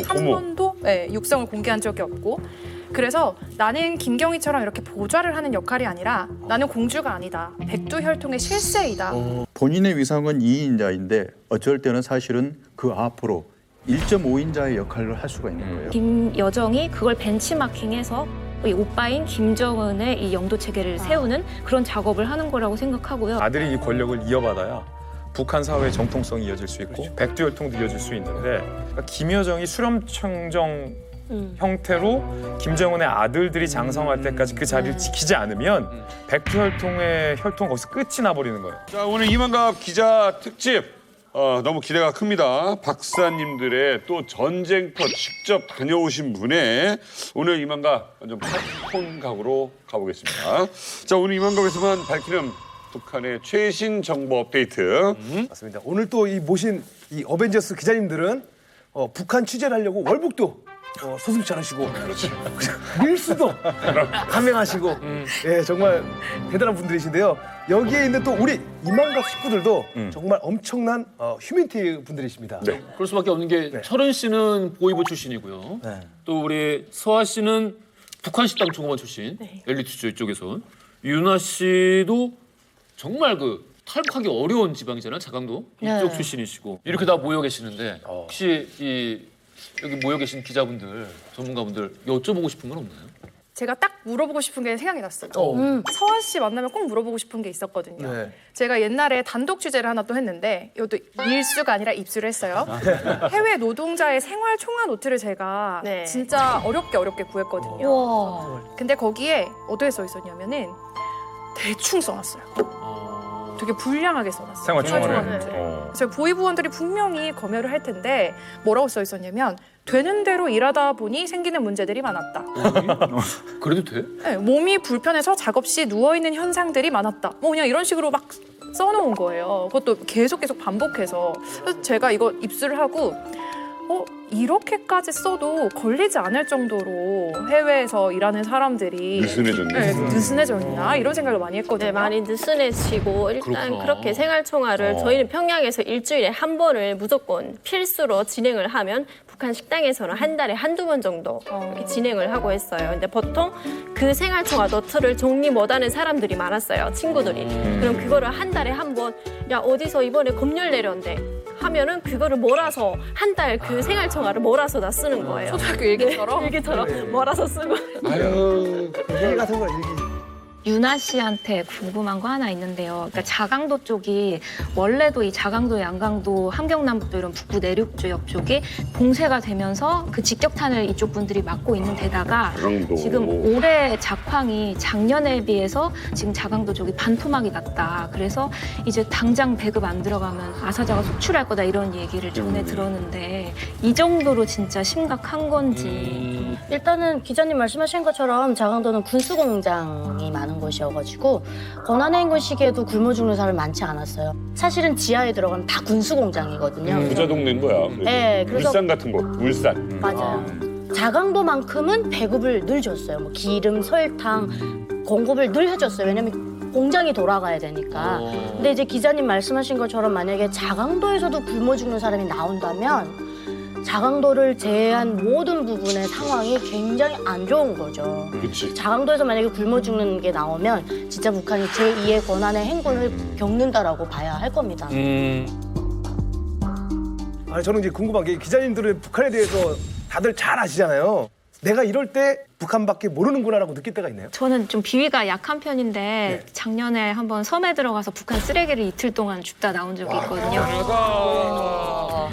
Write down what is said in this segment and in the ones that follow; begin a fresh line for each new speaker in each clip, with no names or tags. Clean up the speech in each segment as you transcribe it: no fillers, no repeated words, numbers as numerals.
한 번도 육성을 공개한 적이 없고 그래서 나는 김경희처럼 이렇게 보좌를 하는 역할이 아니라 나는 공주가 아니다. 백두혈통의 실세이다.
본인의 위상은 2인자인데 어쩔 때는 사실은 그 앞으로 1.5인자의 역할을 할 수가 있는 거예요.
김여정이 그걸 벤치마킹해서 이 오빠인 김정은의 이 영도 체계를 세우는 그런 작업을 하는 거라고 생각하고요.
아들이 이 권력을 이어받아야 북한 사회의 정통성이 이어질 수 있고 백두혈통도 이어질 수 있는데 그러니까 김여정이 수렴청정 형태로 김정은의 아들들이 장성할 때까지 그 자리를 지키지 않으면 백두혈통의 혈통 거기서 끝이 나버리는 거예요.
자, 오늘 이만갑 기자 특집 너무 기대가 큽니다. 박사님들의 또 전쟁터 직접 다녀오신 분의 오늘 이만갑 완전 팝콘 각으로 가보겠습니다. 자, 오늘 이만갑에서만 밝히는 북한의 최신 정보 업데이트.
맞습니다. 오늘 또 이 모신 이 어벤져스 기자님들은 북한 취재를 하려고 월북도 소승치 않으시고 밀수도 감행하시고 예, 정말 대단한 분들이신데요. 여기에 있는 또 우리 이만갑 식구들도 정말 엄청난 휴민티 분들이십니다.
네.
그럴 수밖에 없는 게 철은 씨는 보이보 출신이고요. 또 우리 서아 씨는 북한 식당 종업원 출신, 엘리트죠 이쪽에선. 윤아 씨도 정말 그 탈북하기 어려운 지방이잖아요, 자강도 이쪽 출신이시고 이렇게 다 모여 계시는데 혹시 여기 모여 계신 기자분들, 전문가분들 여쭤보고 싶은 건 없나요?
제가 딱 물어보고 싶은 게 생각이 났어요. 서아 씨 만나면 꼭 물어보고 싶은 게 있었거든요.
네.
제가 옛날에 단독 취재를 하나 또 했는데 이것도 밀수가 아니라 입수를 했어요. 해외 노동자의 생활 총화 노트를 제가 진짜 어렵게 구했거든요. 근데 거기에 어떻게 써 있었냐면은 대충 써놨어요. 되게 불량하게 써놨어요.
생활 총화를.
노트를. 그래서 보위부원들이 분명히 검열을 할 텐데 뭐라고 써 있었냐면 되는 대로 일하다 보니 생기는 문제들이 많았다.
그래도 돼?
네, 몸이 불편해서 작업 시 누워있는 현상들이 많았다. 뭐 그냥 이런 식으로 막 써놓은 거예요. 그것도 계속 반복해서. 그래서 제가 이거 입수를 하고 이렇게까지 써도 걸리지 않을 정도로 해외에서 일하는 사람들이
느슨해졌네.
느슨해졌나 이런 생각을 많이 했거든요.
네, 많이 느슨해지고 일단
그렇구나.
그렇게 생활총화를 저희는 평양에서 일주일에 한 번을 무조건 필수로 진행을 하면 북한 식당에서는 한 달에 한두 번 정도 이렇게 진행을 하고 했어요. 근데 보통 그 생활총화 노트를 정리 못하는 사람들이 많았어요, 친구들이. 그럼 그거를 한 달에 한 번, 야 어디서 이번에 검열 내렸는데 하면은 그거를 몰아서 한 달 그 생활총화를 몰아서 다 쓰는 거예요.
초등학교 일기처럼?
일기처럼 몰아서 쓰고.
아유.
일기 같은 거 일기.
윤아 씨한테 궁금한 거 하나 있는데요. 그러니까 자강도 쪽이 원래도 이 자강도, 양강도, 함경남북도 이런 북부 내륙 지역 쪽이 봉쇄가 되면서 그 직격탄을 이쪽 분들이 맞고 있는 데다가
자강도.
지금 올해 작황이 작년에 비해서 지금 자강도 쪽이 반토막이 났다. 그래서 이제 당장 배급 안 들어가면 아사자가 속출할 거다 이런 얘기를 전해 들었는데 이 정도로 진짜 심각한 건지.
일단은 기자님 말씀하신 것처럼 자강도는 군수공장이 많은 곳이어가지고 권한행군 시기에도 굶어 죽는 사람이 많지 않았어요. 사실은 지하에 들어가면 다 군수공장이거든요.
부자 동네인 거야.
네, 그래서
울산 같은 곳, 울산.
맞아요. 자강도만큼은 배급을 늘 줬어요. 뭐 기름, 설탕 공급을 늘 해줬어요. 왜냐면 공장이 돌아가야 되니까. 근데 이제 기자님 말씀하신 것처럼 만약에 자강도에서도 굶어 죽는 사람이 나온다면 자강도를 제외한 모든 부분의 상황이 굉장히 안 좋은 거죠.
그렇지.
자강도에서 만약에 굶어 죽는 게 나오면 진짜 북한이 제2의 권한의 행군을 겪는다라고 봐야 할 겁니다.
아니 저는 이제 궁금한 게 기자님들은 북한에 대해서 다들 잘 아시잖아요. 내가 이럴 때 북한밖에 모르는구나라고 느낄 때가 있나요?
저는 좀 비위가 약한 편인데 작년에 한번 섬에 들어가서 북한 쓰레기를 이틀 동안 줍다 나온 적이 있거든요.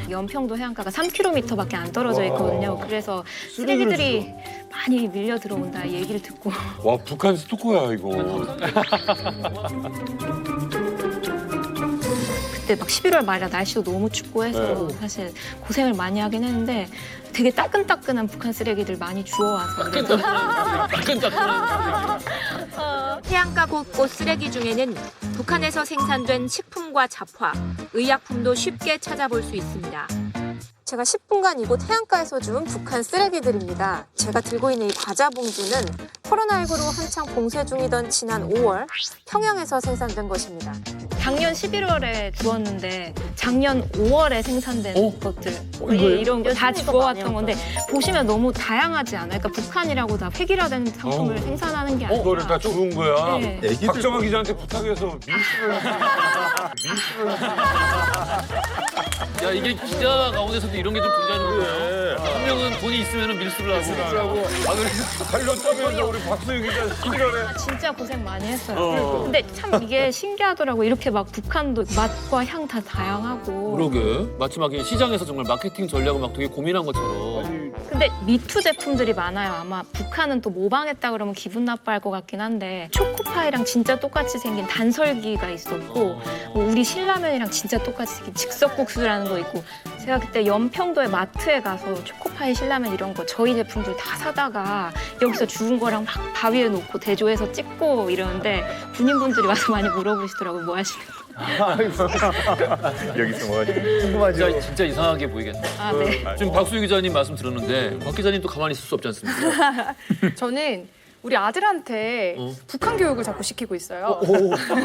연평도 해안가가 3km밖에 안 떨어져 있거든요. 그래서 쓰레기들이 많이 밀려 들어온다 얘기를 듣고
와, 북한 스토커야, 이거.
그때 막 11월 말이라 날씨도 너무 춥고 해서 사실 고생을 많이 하긴 했는데 되게 따끈따끈한 북한 쓰레기들 많이 주워와서
해안가 곳곳 쓰레기 중에는 북한에서 생산된 식품과 잡화, 의약품도 쉽게 찾아볼 수 있습니다.
제가 10분간 이곳 해안가에서 준 북한 쓰레기들입니다. 제가 들고 있는 이 과자 봉지는 코로나19로 한창 봉쇄 중이던 지난 5월 평양에서 생산된 것입니다.
작년 11월에 주웠는데 작년 5월에 생산된 것들 이런 거 다 주워왔던 건데 보시면 너무 다양하지 않아요? 그러니까 북한이라고 다 획일화된 상품을 생산하는 게 아니라
그거를 다 주운 거야.
네.
박정아 기자한테 부탁해서 밀수를
야 이게 기자 가운데서도 이런 게 좀 존재하는 거야. 한 명은 돈이 있으면 밀수를 하고.
아, 그래서 달렸다면서 우리 박수희 기자 11월에.
진짜 고생 많이 했어요. 근데 참 이게 신기하더라고요. 이렇게 막 북한도 맛과 향 다 다양하고.
그러게. 마치 막 시장에서 정말 마케팅 전략을 막 되게 고민한 것처럼.
근데 미투 제품들이 많아요. 아마 북한은 또 모방했다 그러면 기분 나빠할 것 같긴 한데 초코파이랑 진짜 똑같이 생긴 단설기가 있었고 뭐 우리 신라면이랑 진짜 똑같이 생긴 즉석국수라는 거 있고 제가 그때 연평도의 마트에 가서 초코파이 신라면 이런 거 저희 제품들 다 사다가 여기서 주운 거랑 막 바위에 놓고 대조해서 찍고 이러는데 군인분들이 와서 많이 물어보시더라고요. 뭐 하시는 거예요?
여기서 뭐 하지?
궁금하죠.
진짜 이상하게 보이겠네.
아, 네.
지금 박수희 기자님 말씀 들었는데 박 기자님도 가만히 있을 수 없지 않습니까?
저는 우리 아들한테 북한 교육을 자꾸 시키고 있어요.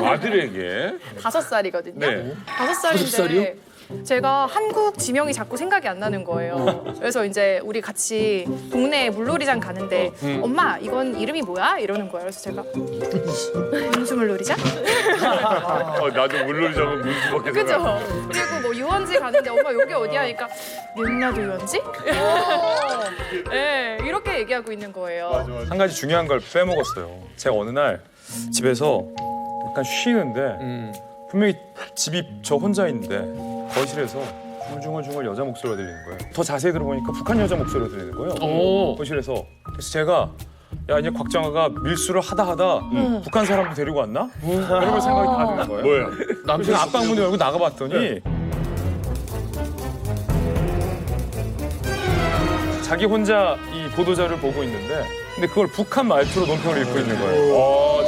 아들에게
5살이거든요.
네.
5살인데 제가 한국 지명이 자꾸 생각이 안 나는 거예요. 그래서 이제 우리 같이 동네 물놀이장 가는데 엄마 이건 이름이 뭐야? 이러는 거예요. 그래서 제가 문수 물놀이장?
나도 물놀이장은 문수밖에 생각.
그죠? 그리고 뭐 유원지 가는데 엄마 여기 어디야? 그러니까 명나도 유원지? 네, 이렇게 얘기하고 있는 거예요.
한 가지 중요한 걸 빼먹었어요. 제가 어느 날 집에서 약간 쉬는데 분명히 집이 저 혼자 있는데 거실에서 중얼중얼 여자 목소리가 들리는 거예요. 더 자세히 들어보니까 북한 여자 목소리가 들리는 거예요. 거실에서. 그래서 제가 야 이제 곽정아가 밀수를 하다 북한 사람도 데리고 왔나? 이런 생각이 다 드는 거예요.
뭐야?
남편 앞방문을 열고 나가봤더니 자기 혼자 이 보도자를 보고 있는데 근데 그걸 북한 말투로 논평을 읽고 있는 거예요.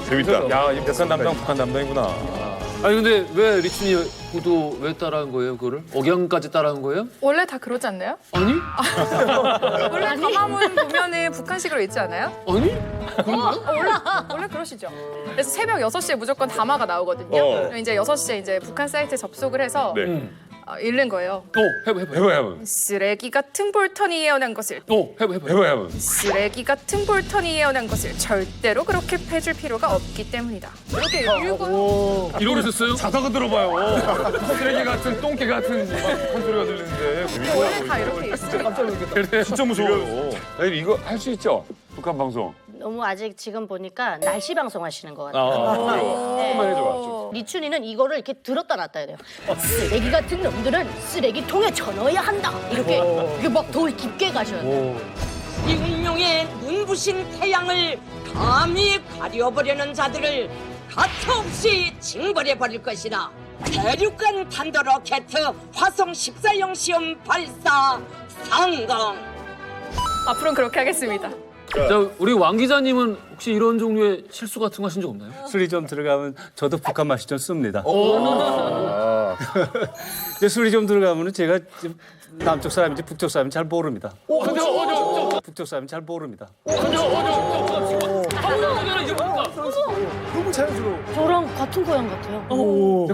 재밌다.
야, 이 북한 담당 북한 담당이구나.
아니 근데 왜 리춘이 보도 왜 따라한 거예요 그거를? 억양까지 따라한 거예요?
원래 다 그러지 않나요?
아니?
원래 담화문 보면은 북한식으로 읽지 않아요?
아니?
원래 그러시죠. 그래서 새벽 6시에 무조건 담화가 나오거든요. 이제 6시에 이제 북한 사이트에 접속을 해서
네.
읽는 거예요.
해봐.
쓰레기 같은 볼턴이 예언한 것을
해봐.
쓰레기 같은 볼턴이 예언한 것을 절대로 그렇게 해줄 필요가 없기 때문이다. 이렇게 읽고요.
이러고 있었어요?
자다가 들어봐요. 쓰레기 같은 똥개 같은 북한 소리가 들리는데.
원래 다 이렇게 있어요.
진짜 무서워요.
아니, 이거 할 수 있죠? 북한 방송.
너무 아직 지금 보니까 날씨 방송 하시는 것 같아요.
조금만 해줘.
리춘이는 이거를 이렇게 들었다 놨다 해야 돼요. 쓰레기 같은 놈들은 쓰레기통에 쳐넣어야 한다. 이렇게 막 더 깊게 가셔야 돼요.
익명의 눈부신 태양을 감히 가려버리는 자들을 가차없이 징벌해버릴 것이다. 대륙간 탄도로켓 화성 14형 시험 발사 성공.
앞으로는 그렇게 하겠습니다.
자, 우리 왕 기자님은 혹시 이런 종류의 실수 같은 거 하신 적 없나요?
술이 좀 들어가면 저도 북한 맛이 좀 씁니다. 이제 술이 좀 들어가면 제가 남쪽 사람인지 북쪽 사람인지 잘 모릅니다. 북쪽 사람인지 잘 모릅니다.
너무 자연스러워.
저랑 같은 고향 같아요.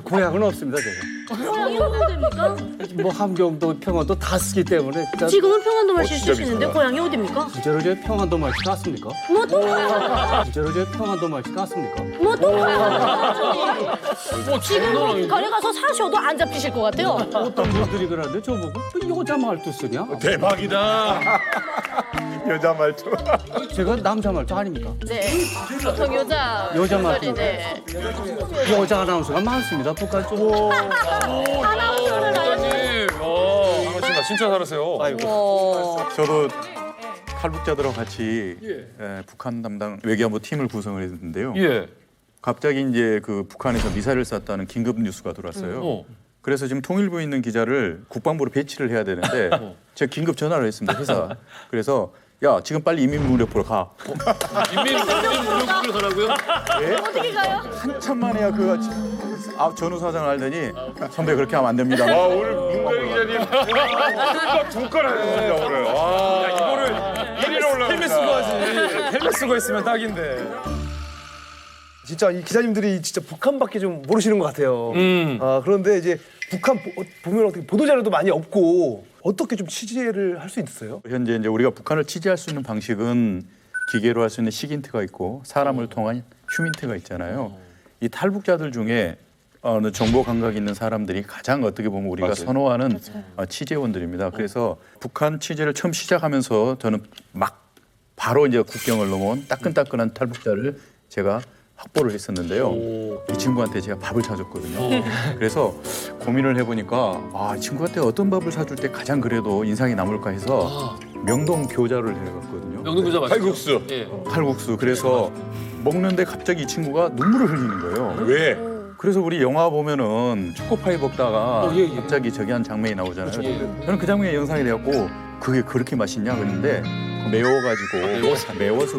고향은 없습니다, 제가.
고향이 어디 됩니까?
뭐 함경도, 평안도 다 쓰기 때문에
지금은 평안도 말실 쓰시는데 고향이 어디입니까?
진짜로 저 평안도 말씨 같습니까?
뭐 똑같아요.
진짜로 저 평안도 말씨 같습니까?
뭐 똑같아요. 지금 거기 가서 사셔도 안 잡히실 것 같아요.
어떤 분들이 그러는데 저보고 왜 여자 말투 쓰냐?
대박이다.
여자 말투.
제가 남자 말투 아닙니까?
네. 보통 여자
말투.
네.
여자 아나운서가 많습니다, 북한 쪽.
아나운서를 알지.
반갑습니다. 진짜 잘하세요.
저도 탈북자들하고 같이 북한 담당 외교안보 팀을 구성을 했는데요.
예.
갑자기 이제 그 북한에서 미사일을 쐈다는 긴급 뉴스가 들어왔어요. 그래서 지금 통일부에 있는 기자를 국방부로 배치를 해야 되는데 제가 긴급 전화를 했습니다, 회사. 그래서 야, 지금 빨리 인민무력부로 가.
인민무력부로 가라고요?
예?
어떻게 가요?
한참 만에야 그 전후 사정을 알더니 선배 그렇게 하면 안 됩니다.
와 오늘 문가영 기자님 두건 하셨습니다 오늘. 와
이거를
1위로 올라갑니다.
헬멧 쓰고 하지. 헬멧 쓰고 있으면 딱인데.
진짜 이 기자님들이 진짜 북한밖에 좀 모르시는 것 같아요. 그런데 이제 북한 보면 어떻게 보도 자료도 많이 없고 어떻게 좀 취재를 할 수 있어요?
현재 이제 우리가 북한을 취재할 수 있는 방식은 기계로 할 수 있는 시긴트가 있고 사람을 통한 휴민트가 있잖아요. 이 탈북자들 중에 정보 감각이 있는 사람들이 가장 어떻게 보면 우리가
맞아요.
선호하는 취재원들입니다. 그래서 북한 취재를 처음 시작하면서 저는 막 바로 이제 국경을 넘어온 따끈따끈한 탈북자를 제가 확보를 했었는데요. 이 친구한테 제가 밥을 사줬거든요. 그래서 고민을 해보니까 이 친구한테 어떤 밥을 사줄 때 가장 그래도 인상이 남을까 해서 명동 교자를 해갔거든요.
명동 교자 맞죠?
칼국수.
예.
칼국수. 그래서 먹는데 갑자기 이 친구가 눈물을 흘리는 거예요.
왜?
그래서 우리 영화 보면은 초코파이 먹다가
예.
갑자기 저기 한 장면이 나오잖아요.
예.
저는 그 장면이 영상이 돼갖고 그게 그렇게 맛있냐 그랬는데 매워가지고 매워서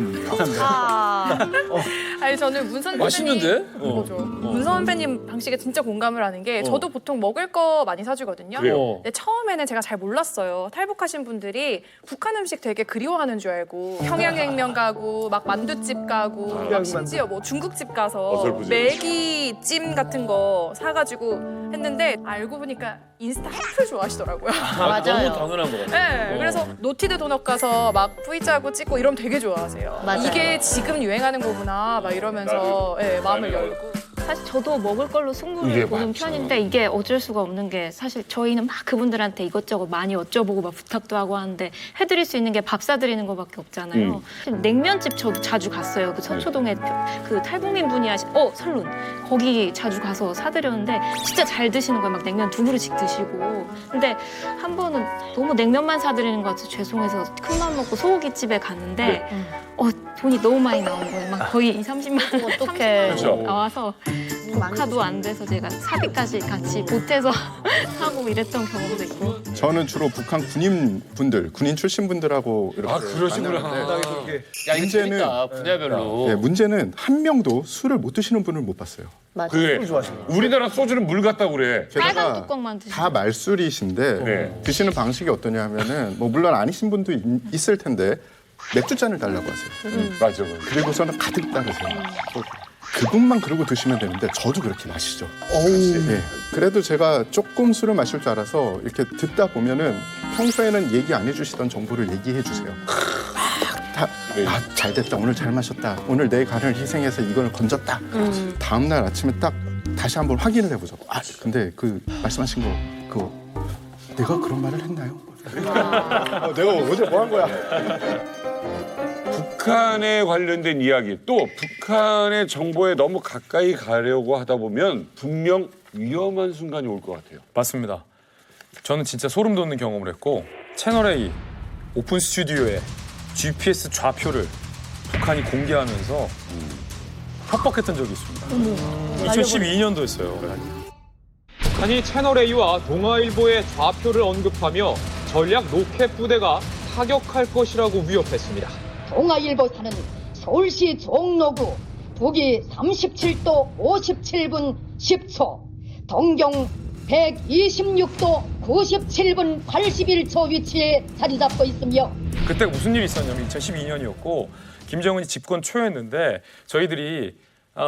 아니 저는 문 선배님
맛있는데?
문 선배님 방식에 진짜 공감을 하는 게 저도 보통 먹을 거 많이 사주거든요.
그래요?
근데 처음에는 제가 잘 몰랐어요. 탈북하신 분들이 북한 음식 되게 그리워하는 줄 알고 평양냉면 가고 막 만두집 가고 막 심지어 뭐 중국집 가서
어설프죠.
매기찜 같은 거 사가지고 했는데 알고 보니까 인스타 하프 좋아하시더라고요.
너무 당연한 것 같아요.
네, 그래서 노티드 도넛 가서 막 V자고 찍고 이러면 되게 좋아하세요.
맞아요.
이게 지금 유행하는 거구나 막 이러면서 마음을 열고.
사실 저도 먹을 걸로 승부를
이게
보는
맞죠.
편인데 이게 어쩔 수가 없는 게 사실 저희는 막 그분들한테 이것저것 많이 여쭤보고 막 부탁도 하고 하는데 해드릴 수 있는 게 밥 사드리는 거밖에 없잖아요. 냉면집 저도 자주 갔어요. 그 서초동에 그 탈북민 분이 설룬 거기 자주 가서 사드렸는데 진짜 잘 드시는 거예요. 막 냉면 2그릇씩 드시고. 근데 한 번은 너무 냉면만 사드리는 것 같아서 죄송해서 큰맘 먹고 소고기집에 갔는데 돈이 너무 많이 나온 거예요. 막 거의 20-30만 원,
어떡해.
30만 원 나와서 녹화도 안 돼서 제가 사비까지 같이 보태서 사고 이랬던 경험도 있고.
저는 주로 북한 군인 출신 분들하고 이렇게
그러시구나.
만나는데
야, 이거 재밌다. 분야별로.
네, 문제는 한 명도 술을 못 드시는 분을 못 봤어요.
맞아요.
그래. 우리나라 소주는 물 같다고 그래.
빨간
게다가
뚜껑만 드시고.
다 말술이신데
네.
드시는 방식이 어떠냐 하면은 뭐 물론 아니신 분도 있을 텐데 맥주잔을 달라고 하세요.
맞아.
그리고서는 가득 따르세요. 그분만 그러고 드시면 되는데 저도 그렇게 마시죠. 네. 그래도 제가 조금 술을 마실 줄 알아서 이렇게 듣다 보면은 평소에는 얘기 안 해주시던 정보를 얘기해 주세요. 잘 됐다. 오늘 잘 마셨다. 오늘 내 간을 희생해서 이걸 건졌다. 다음 날 아침에 딱 다시 한번 확인을 해보자고. 근데 그 말씀하신 거 그거 내가 그런 말을 했나요? 내가 어제 뭐 한 거야?
북한에 관련된 이야기 또 북한의 정보에 너무 가까이 가려고 하다 보면 분명 위험한 순간이 올 것 같아요.
맞습니다. 저는 진짜 소름 돋는 경험을 했고 채널A 오픈 스튜디오에 GPS 좌표를 북한이 공개하면서 협박했던 적이 있습니다. 2012년도였어요.
북한이 채널A와 동아일보의 좌표를 언급하며 전략 로켓 부대가 타격할 것이라고 위협했습니다.
동아일보사는 서울시 종로구 북위 37도 57분 10초, 동경 126도 97분 81초 위치에 자리 잡고 있으며
그때 무슨 일이 있었냐면 2012년이었고 김정은이 집권 초였는데 저희들이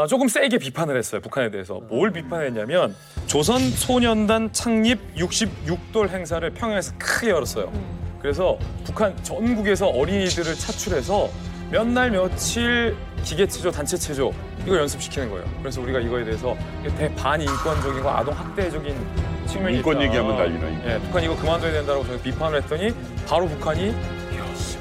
조금 세게 비판을 했어요. 북한에 대해서. 뭘 비판했냐면 조선소년단 창립 66돌 행사를 평양에서 크게 열었어요. 그래서 북한 전국에서 어린이들을 차출해서 몇 날 며칠 기계체조, 단체체조 이걸 연습시키는 거예요. 그래서 우리가 이거에 대해서 반인권적이고 아동학대적인 측면이
인권
있다.
얘기하면 난리나.
예, 북한 이거 그만둬야 된다고 저희 비판을 했더니 바로 북한이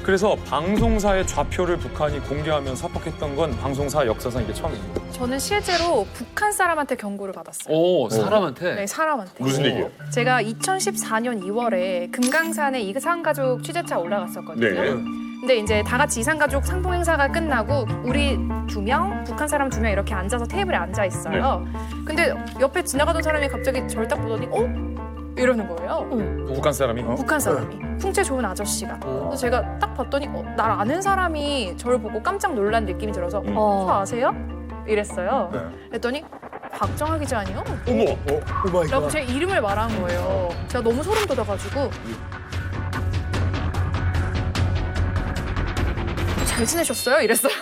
그래서 방송사의 좌표를 북한이 공개하면서 협박했던 건 방송사 역사상 이게 처음입니다.
저는 실제로 북한 사람한테 경고를 받았어요.
오, 사람한테?
네, 사람한테.
무슨 얘기요?
제가 2014년 2월에 금강산에 이산가족 취재차 올라갔었거든요.
네.
근데 이제 다 같이 이산가족 상봉 행사가 끝나고 우리 2명, 북한 사람 2명 이렇게 앉아서 테이블에 앉아 있어요. 근데 옆에 지나가던 사람이 갑자기 저를 딱 보더니 이러는 거예요.
북한 사람이?
북한 사람이. 풍채 좋은 아저씨가. 그래서 제가 딱 봤더니 날 아는 사람이 저를 보고 깜짝 놀란 느낌이 들어서 저 아세요? 이랬어요. 그랬더니 박정아 기자 아니요?
어머, 오마이갓.
라고 제 이름을 말한 거예요. 제가 너무 소름 돋아가지고 잘 지내셨어요? 이랬어요.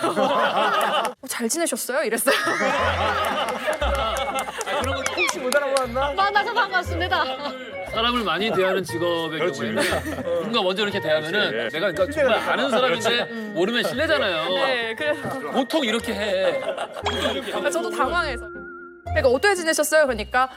잘 지내셨어요? 이랬어요.
그런 거
혹시 못 알아봤나?
만나서 반갑습니다.
사람을 많이 대하는 직업의 경우에는 누군가 먼저 이렇게 대하면은 내가 그러니까 정말 아는 사람인데 모르면 실례잖아요.
네, 그래서
보통 이렇게 해.
저도 당황해서. 그러니까 어떻게 지내셨어요? 그러니까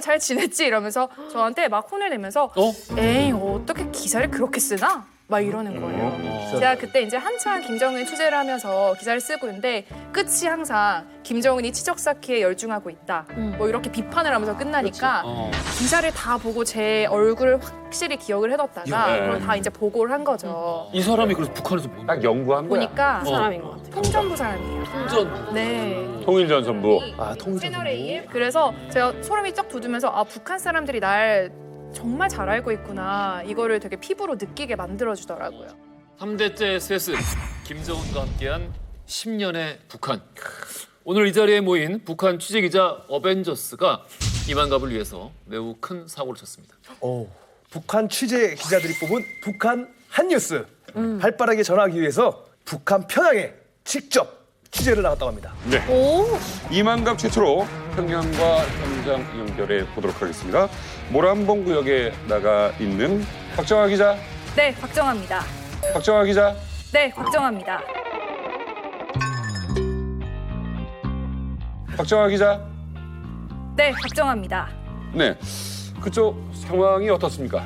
잘 지냈지 이러면서 저한테 막 혼을 내면서 에이 어떻게 기사를 그렇게 쓰나? 막 이러는 거예요. 제가 그때 이제 한창 김정은 취재를 하면서 기사를 쓰고 있는데 끝이 항상 김정은이 치적 쌓기에 열중하고 있다. 뭐 이렇게 비판을 하면서 끝나니까 기사를 다 보고 제 얼굴을 확실히 기억을 해뒀다가 그걸 다 이제 보고를 한 거죠.
이 사람이 그래서 북한에서 뭐
딱 연구한 거야.
보니까
사람인 것 같아요.
통전부 사람이에요.
통전.
네.
통일전선부.
채널 A. 그래서 제가 소름이 쫙 돋으면서 북한 사람들이 날 정말 잘 알고 있구나. 이거를 되게 피부로 느끼게 만들어주더라고요.
3대째 SS 김정은과 함께한 10년의 북한. 오늘 이 자리에 모인 북한 취재기자 어벤져스가 이만갑을 위해서 매우 큰 사고를 쳤습니다.
북한 취재 기자들이 뽑은 북한 핫뉴스. 발빠르게 전하기 위해서 북한 평양에 직접 취재를 나갔다고 합니다.
네. 이만갑 최초로 평양과 현장 연결해 보도록 하겠습니다. 모란봉 구역에 나가 있는 박정아 기자.
네, 박정아입니다.
박정아 기자.
네, 박정아입니다.
박정아 기자.
네, 박정아입니다.
네. 그쪽 상황이 어떻습니까?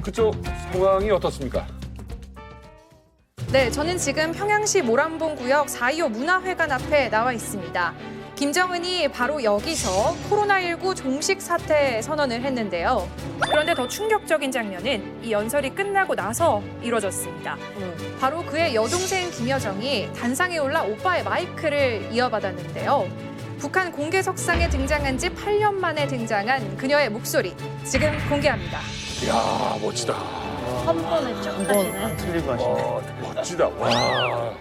그쪽 상황이 어떻습니까?
네, 저는 지금 평양시 모란봉 구역 4.25 문화회관 앞에 나와 있습니다. 김정은이 바로 여기서 코로나19 종식 사퇴 선언을 했는데요. 그런데 더 충격적인 장면은 이 연설이 끝나고 나서 이뤄졌습니다. 바로 그의 여동생 김여정이 단상에 올라 오빠의 마이크를 이어받았는데요. 북한 공개석상에 등장한 지 8년 만에 등장한 그녀의 목소리, 지금 공개합니다.
이야, 멋지다.
한 번에 쫙 가시네.
틀리고 하시네.
멋지다. 와.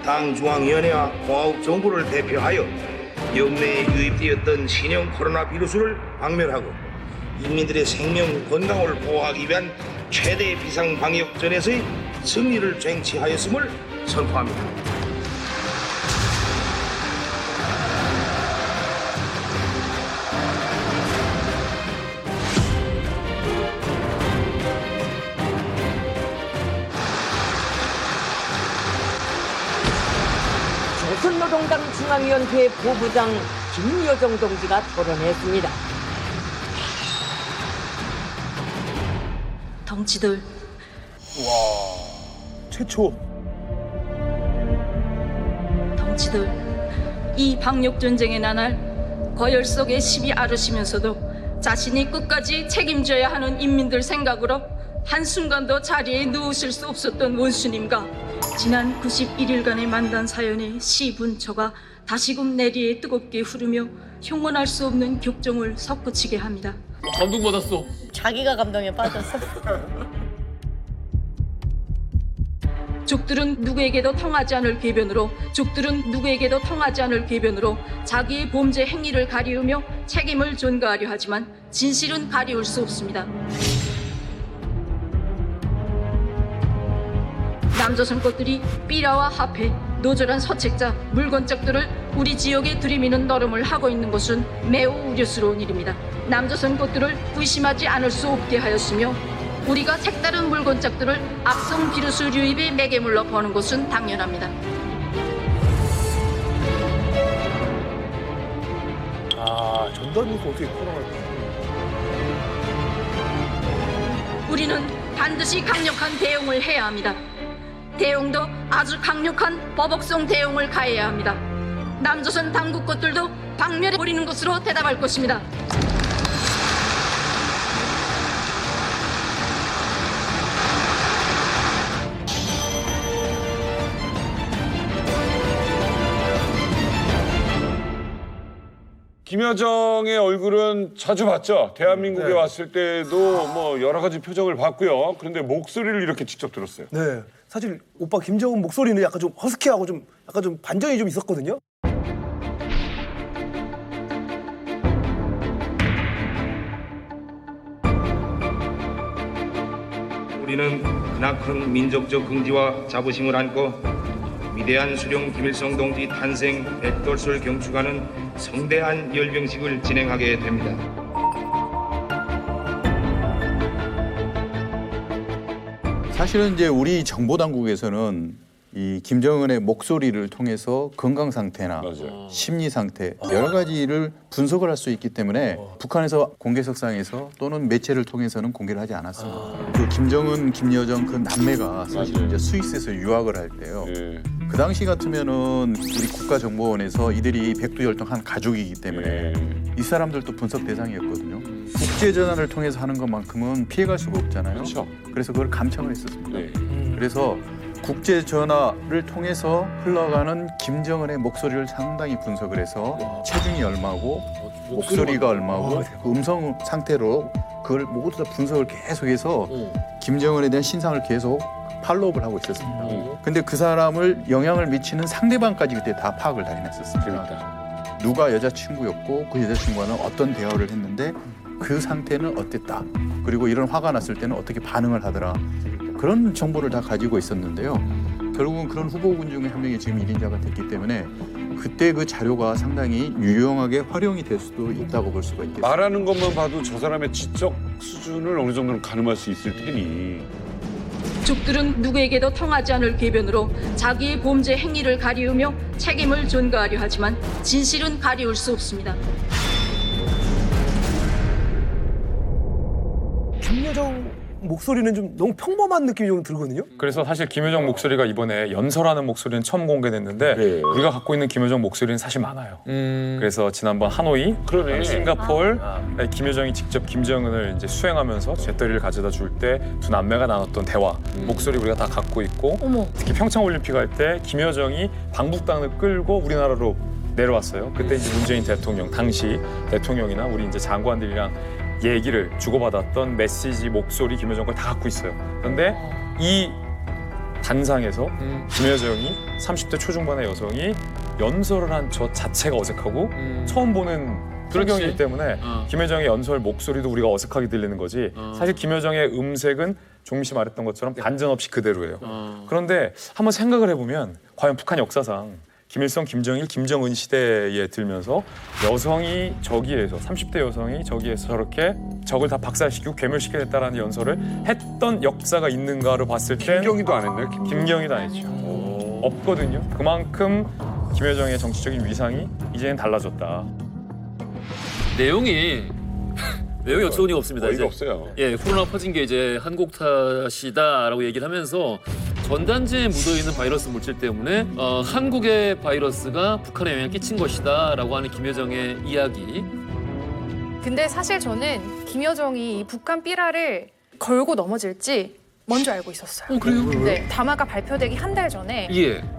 당 중앙위원회와 공화국 정부를 대표하여 영내에 유입되었던 신형 코로나 비루스를 박멸하고 인민들의 생명 건강을 보호하기 위한 최대 비상 방역전에서의 승리를 쟁취하였음을 선포합니다.
조선노동당 중앙위원회 부부장 김여정 동지가 토론했습니다.
덩치들.
최초.
덩치들. 이 방역 전쟁의 나날 거열 속에 시비 앓으시면서도 자신이 끝까지 책임져야 하는 인민들 생각으로 한순간도 자리에 누우실 수 없었던 원수님과 지난 91일간의 만난 사연의 시분처가 다시금 내리에 뜨겁게 흐르며 형언할 수 없는 격정을 섞어치게 합니다.
감동받았어.
자기가 감동에 빠졌어.
족들은 누구에게도 통하지 않을 궤변으로 자기의 범죄 행위를 가리우며 책임을 전가하려 하지만 진실은 가리울 수 없습니다. 남조선 것들이 삐라와 화폐, 노절한 서책자, 물건짝들을 우리 지역에 들이미는 노름을 하고 있는 것은 매우 우려스러운 일입니다. 남조선 것들을 의심하지 않을 수 없게 하였으며 우리가 색다른 물건짝들을 악성 비루스 유입의 매개물로 보는 것은 당연합니다.
전단이고 어떻게 코로나를.
우리는 반드시 강력한 대응을 해야 합니다. 대응도 아주 강력한 보복성 대응을 가해야 합니다. 남조선 당국 것들도 박멸해버리는 것으로 대답할 것입니다.
김여정의 얼굴은 자주 봤죠. 대한민국에
네.
왔을 때도 뭐 여러 가지 표정을 봤고요. 그런데 목소리를 이렇게 직접 들었어요.
네. 사실 오빠 김정은 목소리는 약간 좀 허스키하고 좀 약간 좀 반전이 좀 있었거든요.
우리는 크나큰 민족적 긍지와 자부심을 안고 위대한 수령 김일성 동지 탄생 100돌을 경축하는 성대한 열병식을 진행하게 됩니다.
사실은 이제 우리 정보 당국에서는 이 김정은의 목소리를 통해서 건강 상태나 심리 상태 여러 가지를 분석을 할 수 있기 때문에 북한에서 공개석상에서 또는 매체를 통해서는 공개를 하지 않았습니다. 그 김정은, 김여정 그 남매가 사실 이제 스위스에서 유학을 할 때요. 그 당시 같으면은 우리 국가정보원에서 이들이 백두혈통한 가족이기 때문에 이 사람들도 분석 대상이었거든요. 국제 전환을 통해서 하는 것만큼은 피해갈 수가 없잖아요. 그래서 그걸 감청을 했었습니다. 그래서 국제 전화를 통해서 흘러가는 김정은의 목소리를 상당히 분석을 해서 체중이 얼마고 목소리가 얼마고 그 음성 상태로 그걸 모두 다 분석을 계속해서 김정은에 대한 신상을 계속 팔로우를 하고 있었습니다. 근데 그 사람을 영향을 미치는 상대방까지 그때 다 파악을 다 해냈었습니다. 누가 여자친구였고 그 여자친구와는 어떤 대화를 했는데 그 상태는 어땠다. 그리고 이런 화가 났을 때는 어떻게 반응을 하더라. 그런 정보를 다 가지고 있었는데요. 결국은 그런 후보군 중에 한 명이 지금 1인자가 됐기 때문에 그때 그 자료가 상당히 유용하게 활용이 될 수도 있다고 볼 수가 있겠습니다.
말하는 것만 봐도 저 사람의 지적 수준을 어느 정도는 가늠할 수 있을 테니.
죽들은 누구에게도 통하지 않을 궤변으로 자기의 범죄 행위를 가리우며 책임을 전가하려 하지만 진실은 가리울 수 없습니다.
김여정 목소리는 좀 너무 평범한 느낌이 좀 들거든요.
그래서 사실 김여정 목소리가 이번에 연설하는 목소리는 처음 공개됐는데 우리가 갖고 있는 김여정 목소리는 사실 많아요. 그래서 지난번 하노이, 싱가포르, 김여정이 직접 김정은을 이제 수행하면서 잿더리를 가져다 줄 때 두 남매가 나눴던 대화 목소리 우리가 다 갖고 있고 특히 평창 올림픽 할 때 김여정이 방북당을 끌고 우리나라로 내려왔어요. 그때 이제 문재인 대통령 당시 대통령이나 우리 이제 장관들이랑 얘기를 주고받았던 메시지, 목소리, 김여정 걸 다 갖고 있어요. 그런데 이 단상에서 김여정이 30대 초중반의 여성이 연설을 한 저 자체가 어색하고 처음 보는 풍경이기 때문에 김여정의 연설 목소리도 우리가 어색하게 들리는 거지 사실 김여정의 음색은 종민 씨 말했던 것처럼 반전 없이 그대로예요. 그런데 한번 생각을 해보면 과연 북한 역사상 김일성, 김정일, 김정은 시대에 들면서 여성이 저기에서 30대 여성이 저기에서 저렇게 적을 다 박살시키고 괴멸시키겠다라는 연설을 했던 역사가 있는가를 봤을 때
김경희도 안 했나요?
김경희도 안 했죠. 없거든요. 그만큼 김여정의 정치적인 위상이 이제는 달라졌다.
내용이 어처구니가 없습니다.
어이가 없어요.
예, 코로나 퍼진 게 이제 한국 탓이다라고 얘기를 하면서 전단지에 묻어있는 바이러스 물질 때문에 한국의 바이러스가 북한에 영향을 끼친 것이다라고 하는 김여정의 이야기.
근데 사실 저는 김여정이 이 북한 삐라를 걸고 넘어질지 먼저 알고 있었어요.
그래요?
네, 담화가 발표되기 한 달 전에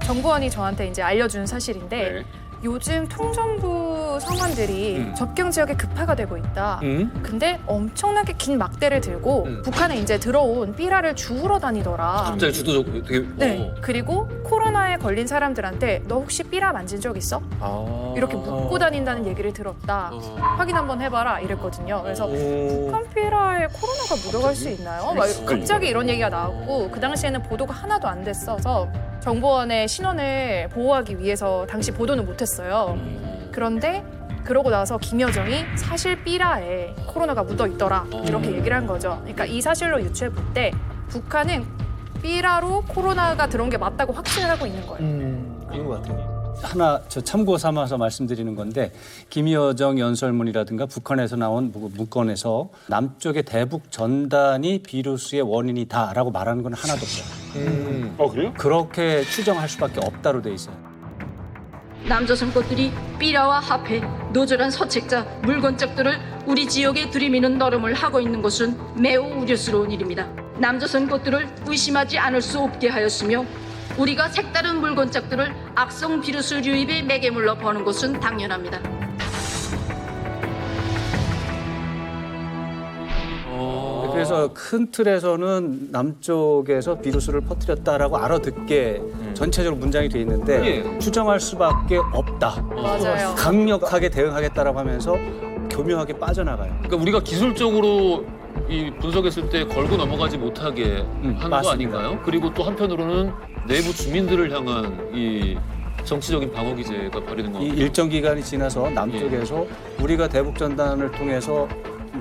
정보원이 저한테 이제 알려준 사실인데 요즘 통전부 성원들이 접경 지역에 급파가 되고 있다. 근데 엄청나게 긴 막대를 들고 북한에 이제 들어온 삐라를 주우러 다니더라.
갑자기 주도 되게.
네. 그리고 코로나에 걸린 사람들한테 너 혹시 삐라 만진 적 있어? 이렇게 묻고 다닌다는 얘기를 들었다. 확인 한번 해봐라 이랬거든요. 그래서 북한 삐라에 코로나가 묻어갈 수 있나요? 막 갑자기 이런 얘기가 나왔고 그 당시에는 보도가 하나도 안 됐어서 정보원의 신원을 보호하기 위해서 당시 보도는 못했어요. 그런데 그러고 나서 김여정이 사실 삐라에 코로나가 묻어있더라 이렇게 얘기를 한 거죠. 그러니까 이 사실로 유추해 볼 때 북한은 삐라로 코로나가 들어온 게 맞다고 확신을 하고 있는 거예요.
그런 것 같아요.
하나 저 참고 삼아서 말씀드리는 건데 김여정 연설문이라든가 북한에서 나온 문건에서 남쪽의 대북 전단이 비루스의 원인이다라고 말하는 건 하나도 없어요.
그래요?
그렇게 추정할 수밖에 없다로 돼 있어요.
남조선 것들이 삐라와 화폐, 노절한 서책자, 물건짝들을 우리 지역에 들이미는 노름을 하고 있는 것은 매우 우려스러운 일입니다. 남조선 것들을 의심하지 않을 수 없게 하였으며 우리가 색다른 물건짝들을 악성 비루스 유입의 매개물로 보는 것은 당연합니다.
그래서 큰 틀에서는 남쪽에서 비루스를 퍼뜨렸다라고 알아듣게 전체적으로 문장이 돼 있는데 추정할 수밖에 없다.
맞아요.
강력하게 대응하겠다라고 하면서 교묘하게 빠져나가요.
그러니까 우리가 기술적으로 이 분석했을 때 걸고 넘어가지 못하게 하는 거
맞습니다.
아닌가요? 그리고 또 한편으로는 내부 주민들을 향한 이 정치적인 방어 기제가 발휘된 거
이
같아요.
일정 기간이 지나서 남쪽에서 우리가 대북 전단을 통해서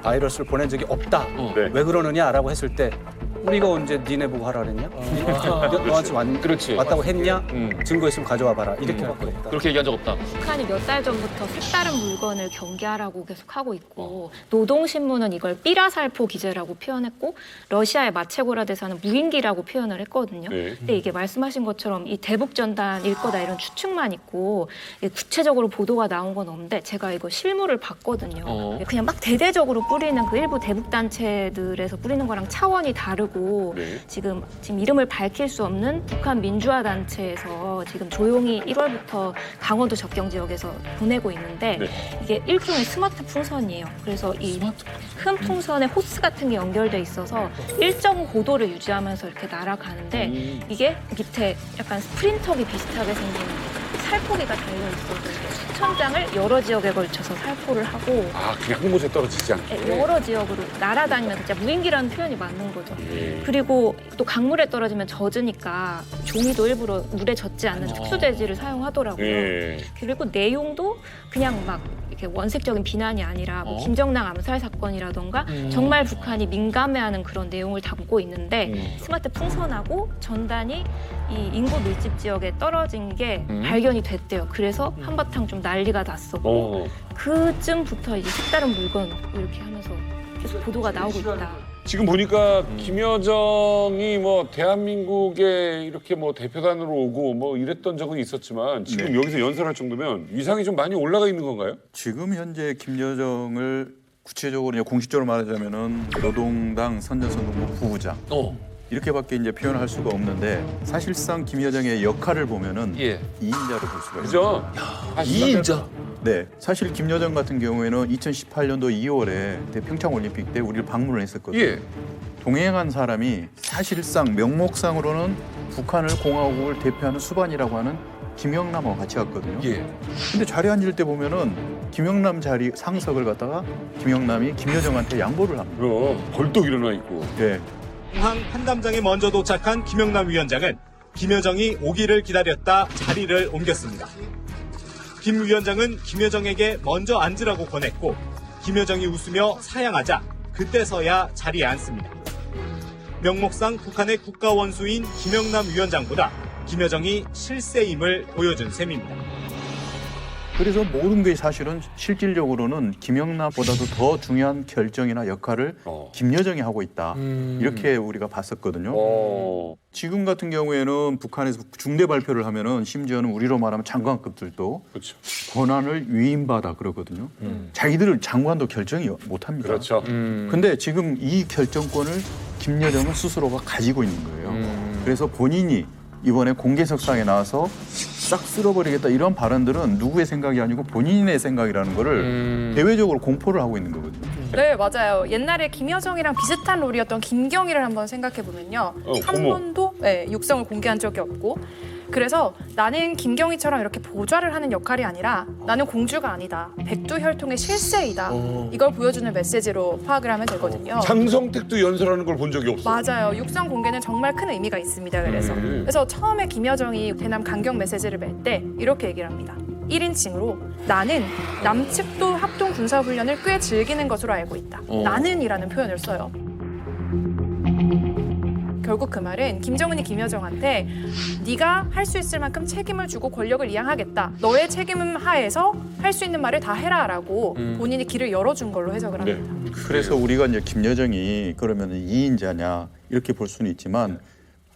바이러스를 보낸 적이 없다. 왜 그러느냐라고 했을 때 우리가 언제 니네 보고 하라 그랬냐? 너한테 왔다고 했냐? 증거 있으면 가져와 봐라. 이렇게밖에 없다.
그렇게 얘기한 적 없다.
북한이 몇 달 전부터 색다른 물건을 경계하라고 계속 하고 있고 노동신문은 이걸 삐라살포 기제라고 표현했고 러시아의 마체고라 대사는 무인기라고 표현을 했거든요. 근데 이게 말씀하신 것처럼 이 대북전단일 거다 이런 추측만 있고 구체적으로 보도가 나온 건 없는데 제가 이거 실물을 봤거든요. 그냥 막 대대적으로 뿌리는 그 일부 대북단체들에서 뿌리는 거랑 차원이 다르고 지금 이름을 밝힐 수 없는 북한 민주화 단체에서 지금 조용히 1월부터 강원도 접경 지역에서 보내고 있는데 이게 일종의 스마트 풍선이에요. 그래서 이 큰 풍선에 호스 같은 게 연결돼 있어서 일정 고도를 유지하면서 이렇게 날아가는데 이게 밑에 약간 스프린터기 비슷하게 생긴 살포기가 달려 있어서 수천 장을 여러 지역에 걸쳐서 살포를 하고
그냥 한 곳에 떨어지지 않게.
여러 지역으로 날아다니면서 진짜 무인기라는 표현이 맞는 거죠. 그리고 또 강물에 떨어지면 젖으니까 종이도 일부러 물에 젖지 않는 특수 재질을 사용하더라고요. 그리고 내용도 그냥 막 이렇게 원색적인 비난이 아니라 뭐 김정남 암살 사건이라던가 정말 북한이 민감해하는 그런 내용을 담고 있는데 스마트 풍선하고 전단이 이 인구 밀집 지역에 떨어진 게 발견이 됐대요. 그래서 한바탕 좀 난리가 났었고 그쯤부터 이제 색다른 물건 이렇게 하면서 계속 보도가 나오고 있다.
지금 보니까 김여정이 뭐 대한민국에 이렇게 뭐 대표단으로 오고 뭐 이랬던 적은 있었지만 지금 여기서 연설할 정도면 위상이 좀 많이 올라가 있는 건가요?
지금 현재 김여정을 구체적으로 공식적으로 말하자면은 노동당 선전선동부 부부장 이렇게밖에 이제 표현할 수가 없는데 사실상 김여정의 역할을 보면은 2인자로 볼 수가 있죠.
2인자?
네, 사실 김여정 같은 경우에는 2018년도 2월에 평창 올림픽 때 우리를 방문을 했었거든요. 동행한 사람이 사실상 명목상으로는 북한을 공화국을 대표하는 수반이라고 하는 김영남하고 같이 갔거든요. 근데 자리에 앉을 때 보면은 김영남 자리 상석을 갖다가 김영남이 김여정한테 양보를 합니다.
벌떡 일어나 있고.
공항 판담장에 먼저 도착한 김영남 위원장은 김여정이 오기를 기다렸다 자리를 옮겼습니다. 김 위원장은 김여정에게 먼저 앉으라고 권했고 김여정이 웃으며 사양하자 그때서야 자리에 앉습니다. 명목상 북한의 국가원수인 김영남 위원장보다 김여정이 실세임을 보여준 셈입니다.
그래서 모든 게 사실은 실질적으로는 김영남보다도 더 중요한 결정이나 역할을 김여정이 하고 있다. 이렇게 우리가 봤었거든요. 지금 같은 경우에는 북한에서 중대 발표를 하면은 심지어는 우리로 말하면 장관급들도 권한을 위임받아 그러거든요. 자기들 장관도 결정이 못합니다. 근데 지금 이 결정권을 김여정은 스스로가 가지고 있는 거예요. 그래서 본인이 이번에 공개석상에 나와서 싹 쓸어버리겠다 이런 발언들은 누구의 생각이 아니고 본인의 생각이라는 거를 대외적으로 공포를 하고 있는 거거든요.
네, 맞아요. 옛날에 김여정이랑 비슷한 롤이었던 김경희를 한번 생각해 보면요. 한 번도 육성을 공개한 적이 없고 그래서 나는 김경희처럼 이렇게 보좌를 하는 역할이 아니라 나는 공주가 아니다. 백두혈통의 실세이다. 이걸 보여주는 메시지로 파악을 하면 되거든요.
장성택도 연설하는 걸 본 적이 없어요.
맞아요. 육성 공개는 정말 큰 의미가 있습니다. 그래서 처음에 김여정이 대남 강경 메시지를 낼 때 이렇게 얘기를 합니다. 1인칭으로 나는 남측도 합동 군사훈련을 꽤 즐기는 것으로 알고 있다. 나는이라는 표현을 써요. 결국 그 말은 김정은이 김여정한테 네가 할 수 있을 만큼 책임을 주고 권력을 이양하겠다. 너의 책임 하에서 할 수 있는 말을 다 해라라고 본인이 길을 열어준 걸로 해석을 합니다.
그래서 우리가 이제 김여정이 그러면 2인자냐 이렇게 볼 수는 있지만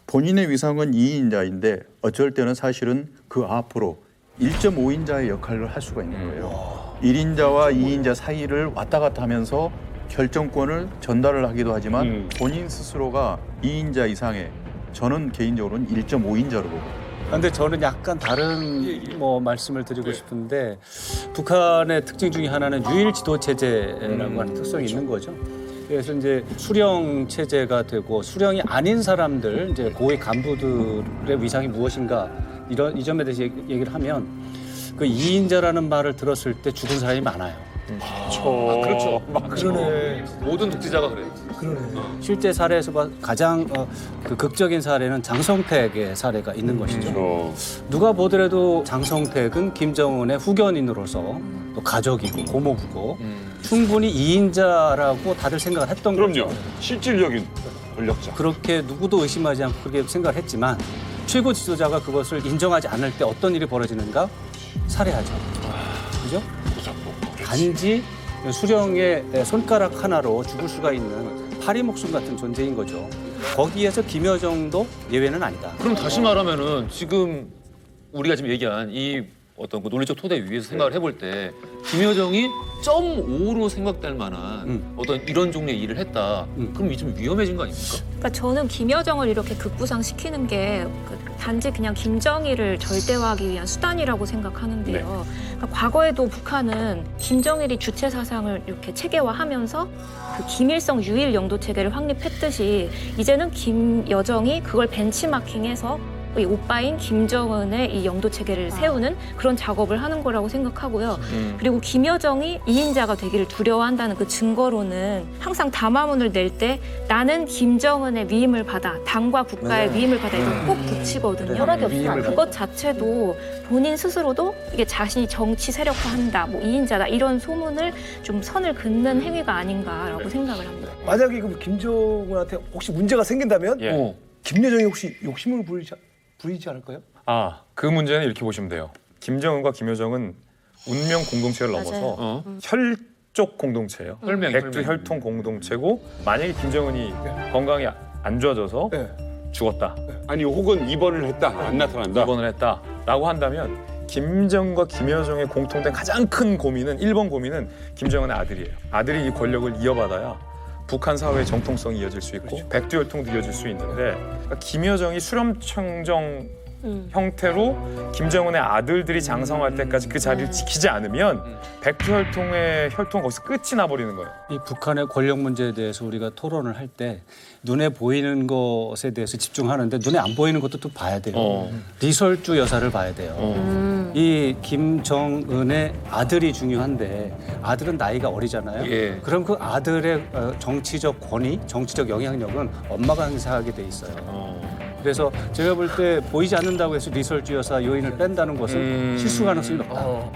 본인의 위상은 2인자인데 어쩔 때는 사실은 그 앞으로 1.5인자의 역할을 할 수가 있는 거예요. 1인자와 2인자 사이를 왔다 갔다 하면서 결정권을 전달을 하기도 하지만 본인 스스로가 2인자 이상의 저는 개인적으로는 1.5인자로 보고.
그런데 저는 약간 다른 말씀을 드리고 싶은데 북한의 특징 중에 하나는 유일 지도 체제라고 하는 특성이 있는 거죠. 그래서 이제 수령 체제가 되고 수령이 아닌 사람들 이제 고위 간부들의 위상이 무엇인가 이 점에 대해서 얘기를 하면 그 이인자라는 말을 들었을 때 죽은 사람이 많아요.
그렇죠.
그러네.
모든 독재자가 그래요.
그러네.
실제 사례에서 가장 그 극적인 사례는 장성택의 사례가 있는 것이죠. 누가 보더라도 장성택은 김정은의 후견인으로서 또 가족이고 고모부고 충분히 이인자라고 다들 생각을 했던 거죠.
그럼요. 실질적인 권력자.
그렇게 누구도 의심하지 않고 그렇게 생각을 했지만 최고 지도자가 그것을 인정하지 않을 때 어떤 일이 벌어지는가? 살해하죠. 그죠? 단지 수령의 손가락 하나로 죽을 수가 있는 파리 목숨 같은 존재인 거죠. 거기에서 김여정도 예외는 아니다.
그럼 다시 말하면은 지금 우리가 지금 얘기한 이 어떤 그 논리적 토대 위에서 생각을 해볼 때 김여정이 0.5로 생각될 만한 어떤 이런 종류의 일을 했다. 그럼 이 좀 위험해진 거 아닙니까?
그러니까 저는 김여정을 이렇게 극부상시키는 게 단지 그냥 김정일을 절대화하기 위한 수단이라고 생각하는데요. 그러니까 과거에도 북한은 김정일이 주체 사상을 이렇게 체계화하면서 그 김일성 유일 영도 체계를 확립했듯이 이제는 김여정이 그걸 벤치마킹해서 이 오빠인 김정은의 이 영도 체계를 세우는 그런 작업을 하는 거라고 생각하고요. 그리고 김여정이 이인자가 되기를 두려워한다는 그 증거로는 항상 담화문을 낼 때 나는 김정은의 위임을 받아, 당과 국가의 위임을 받아 이걸 꼭 붙이거든요.
허락이 없으면 안 돼요.
그것 자체도 본인 스스로도 이게 자신이 정치 세력화한다, 뭐 이인자다 이런 소문을 좀 선을 긋는 행위가 아닌가라고 생각을 합니다.
만약에 그 김정은한테 혹시 문제가 생긴다면 김여정이 혹시 욕심을 부리지 않을까요?
그 문제는 이렇게 보시면 돼요. 김정은과 김여정은 운명 공동체를 넘어서 혈족 공동체예요. 백두 혈통 공동체고 만약에 김정은이 건강이 안 좋아져서 죽었다.
아니 혹은 입원을 했다. 안 나타난다.
입원을 했다라고 한다면 김정은과 김여정의 공통된 가장 큰 고민은 1번 고민은 김정은의 아들이에요. 아들이 이 권력을 이어받아야 북한 사회의 정통성이 이어질 수 있고 백두 혈통도 이어질 수 있는데 그러니까 김여정이 수렴청정 형태로 김정은의 아들들이 장성할 때까지 그 자리를 지키지 않으면 백두 혈통의 혈통 거기서 끝이 나버리는 거예요.
이 북한의 권력 문제에 대해서 우리가 토론을 할 때 눈에 보이는 것에 대해서 집중하는데 눈에 안 보이는 것도 또 봐야 돼요. 리설주 여사를 봐야 돼요. 이 김정은의 아들이 중요한데 아들은 나이가 어리잖아요. 그럼 그 아들의 정치적 권위, 정치적 영향력은 엄마가 행사하게 돼 있어요. 그래서 제가 볼 때 보이지 않는다고 해서 리설주 여사 요인을 뺀다는 것은 실수 가능성이 높다.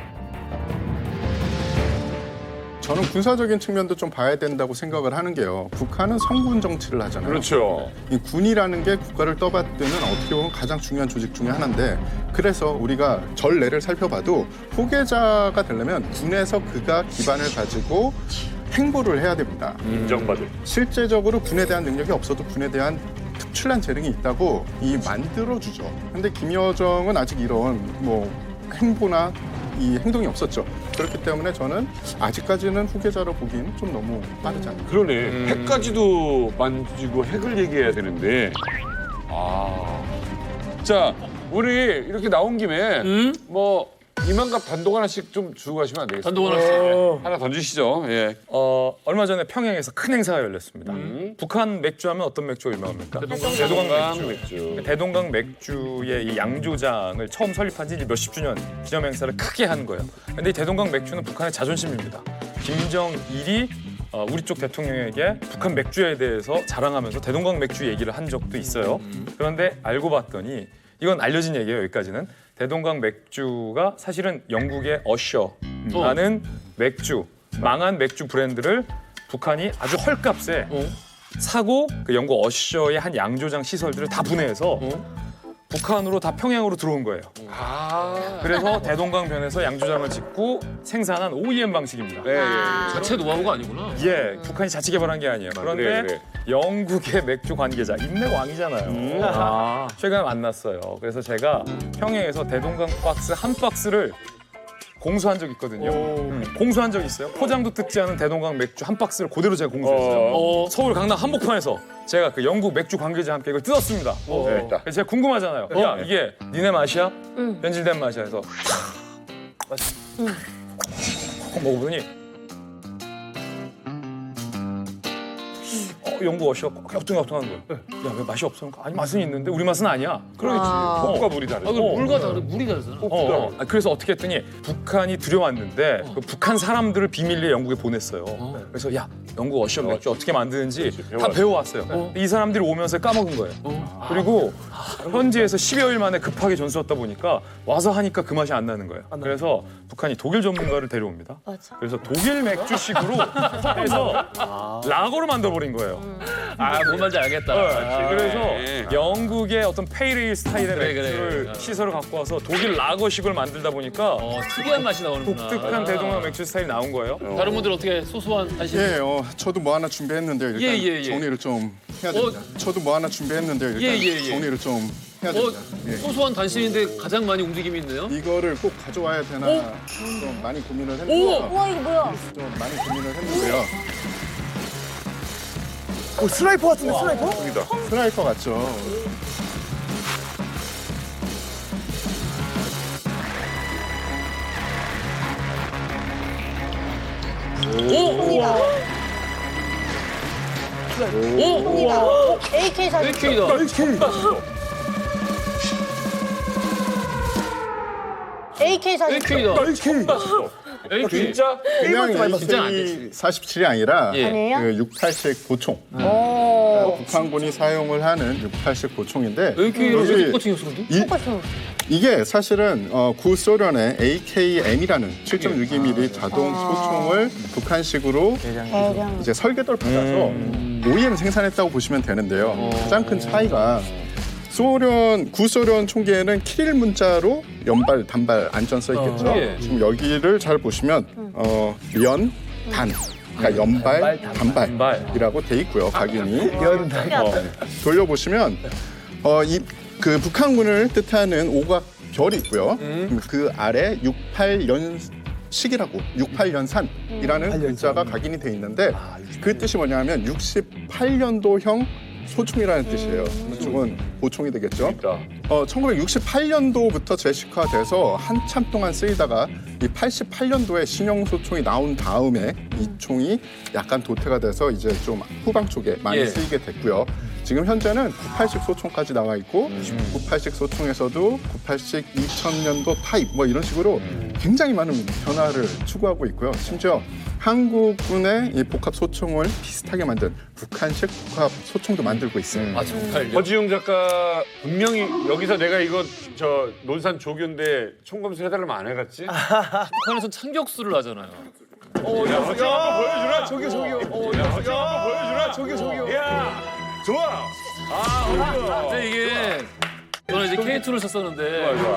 저는 군사적인 측면도 좀 봐야 된다고 생각을 하는 게요. 북한은 성군 정치를 하잖아요.
그렇죠.
이 군이라는 게 국가를 떠받드는 어떻게 보면 가장 중요한 조직 중에 하나인데 그래서 우리가 전례를 살펴봐도 후계자가 되려면 군에서 그가 기반을 가지고 행보를 해야 됩니다.
인정받을.
실제적으로 군에 대한 능력이 없어도 군에 대한 특출난 재능이 있다고 만들어주죠. 근데 김여정은 아직 이런 행보나 이 행동이 없었죠. 그렇기 때문에 저는 아직까지는 후계자로 보기에는 좀 너무 빠르지 않나.
그러네. 핵까지도 만지고 핵을 얘기해야 되는데. 자, 우리 이렇게 나온 김에 이만갑 단독 하나씩 좀 주고 가시면 안 되겠어요?
단독 하나씩.
하나 던지시죠. 예.
얼마 전에 평양에서 큰 행사가 열렸습니다. 북한 맥주하면 어떤 맥주가 유명합니까? 대동강 맥주. 대동강 맥주의 이 양조장을 처음 설립한 지 몇십 주년 기념 행사를 크게 하는 거예요. 근데 이 대동강 맥주는 북한의 자존심입니다. 김정일이 우리 쪽 대통령에게 북한 맥주에 대해서 자랑하면서 대동강 맥주 얘기를 한 적도 있어요. 그런데 알고 봤더니 이건 알려진 얘기예요. 여기까지는. 대동강 맥주가 사실은 영국의 어셔라는 맥주, 망한 맥주 브랜드를 북한이 아주 헐값에 사고 그 영국 어셔의 한 양조장 시설들을 다 분해해서 북한으로 다 평양으로 들어온 거예요. 그래서 대동강변에서 양조장을 짓고 생산한 OEM 방식입니다.
자체 노하우가 아니구나.
북한이 자체 개발한 게 아니에요. 그런데 영국의 맥주 관계자, 인맥 왕이잖아요. 최근에 만났어요. 그래서 제가 평양에서 대동강 박스 한 박스를 공수한 적 있거든요. 공수한 적 있어요. 포장도 뜯지 않은 대동강 맥주 한 박스를 그대로 제가 공수했어요. 서울 강남 한복판에서 제가 그 영국 맥주 관계자와 함께 이걸 뜯었습니다. 그래서 제가 궁금하잖아요. 야, 이게 니네 맛이야? 변질된 맛이야 해서 먹어보더니 영국 어시가 갸우뚱갸우뚱한 거야. 야, 왜 맛이 없어? 아니 맛은 있는데 우리 맛은 아니야.
그러겠지. 호흡과 물이 다르지.
물과 물이 다르잖아.
그래서 어떻게 했더니 북한이 들여왔는데 그 북한 사람들을 비밀리에 영국에 보냈어요. 그래서 야 영국 어시언 맥주 어떻게 만드는지 다 배워왔어요. 이 사람들이 오면서 까먹은 거예요. 그리고 현지에서 10여일 만에 급하게 전수 왔다 보니까 와서 하니까 그 맛이 안 나는 거예요. 그래서 북한이 독일 전문가를 데려옵니다. 그래서 독일 맥주식으로 해서 라거로 만들어버린 거예요.
뭔 말인지 알겠다.
그래서 영국의 어떤 페이레일 스타일의
그래,
맥주를
그래.
시설을 갖고 와서 독일 라거식을 만들다 보니까
특이한 맛이 나오는구나.
독특한 대동강 맥주 스타일이 나온 거예요.
다른 분들 어떻게 소소한 하시는?
예, 저도 뭐 하나 준비했는데요. 일단 정리를 좀 해야 됩니다. 저도 뭐 하나 준비했는데요. 일단 정리를 좀 해야 됩니다.
소소한 단신인데 가장 많이 움직임이 있네요.
이거를 꼭 가져와야 되나 좀 많이 고민을
오!
했는데요.
우와 이거 뭐야?
좀 많이 고민을 했는데요.
스나이퍼 같은데 스나이퍼?
스나이퍼 같죠.
AK 사진. AK 사진.
진짜?
그냥
진짜 안 되지.
47이 아니라
아니에요?
그 68식 보총. 북한군이 사용을 하는 68식 보총인데
AK를 똑같이 생겼어.
이게 사실은 구소련의 AKM이라는 7.62mm 자동 소총을 북한식으로 이제 설계도를 받아서 OEM 생산했다고 보시면 되는데요. 가장 큰 차이가 구소련 총기에는 키릴 문자로 연발, 단발, 안전 써 있겠죠. 지금 여기를 잘 보시면 연, 단. 그러니까 연발, 단발이라고 돼 있고요. 각인이. 돌려보시면 그 북한군을 뜻하는 오각 별이 있고요. 그 아래 68연식이라고 68연산이라는 글자가 각인이 돼 있는데 그 뜻이 뭐냐면 68년도형 소총이라는 뜻이에요. 이쪽은 보총이 되겠죠. 1968년도부터 제식화돼서 한참 동안 쓰이다가 이 88년도에 신형 소총이 나온 다음에 이 총이 약간 도태가 돼서 이제 좀 후방 쪽에 많이 쓰이게 됐고요. 지금 현재는 98식 소총까지 나와 있고 98식 소총에서도 98식 2000년도 타입 뭐 이런 식으로 굉장히 많은 변화를 추구하고 있고요. 심지어 한국군의 이 복합 소총을 비슷하게 만든 북한식 복합 소총도 만들고 있어요.
정말요?
허지웅 작가 분명히 여기서 내가 이거 저 논산 조교인데 총검술 해달라면 안 해갔지?
북한에서는 창격수를 하잖아요.
허지웅 한번 보여주라.
저기요.
허지웅 한번 보여주라.
저기요.
야, 좋아.
근데 이게 저는 이제 K2를 썼었는데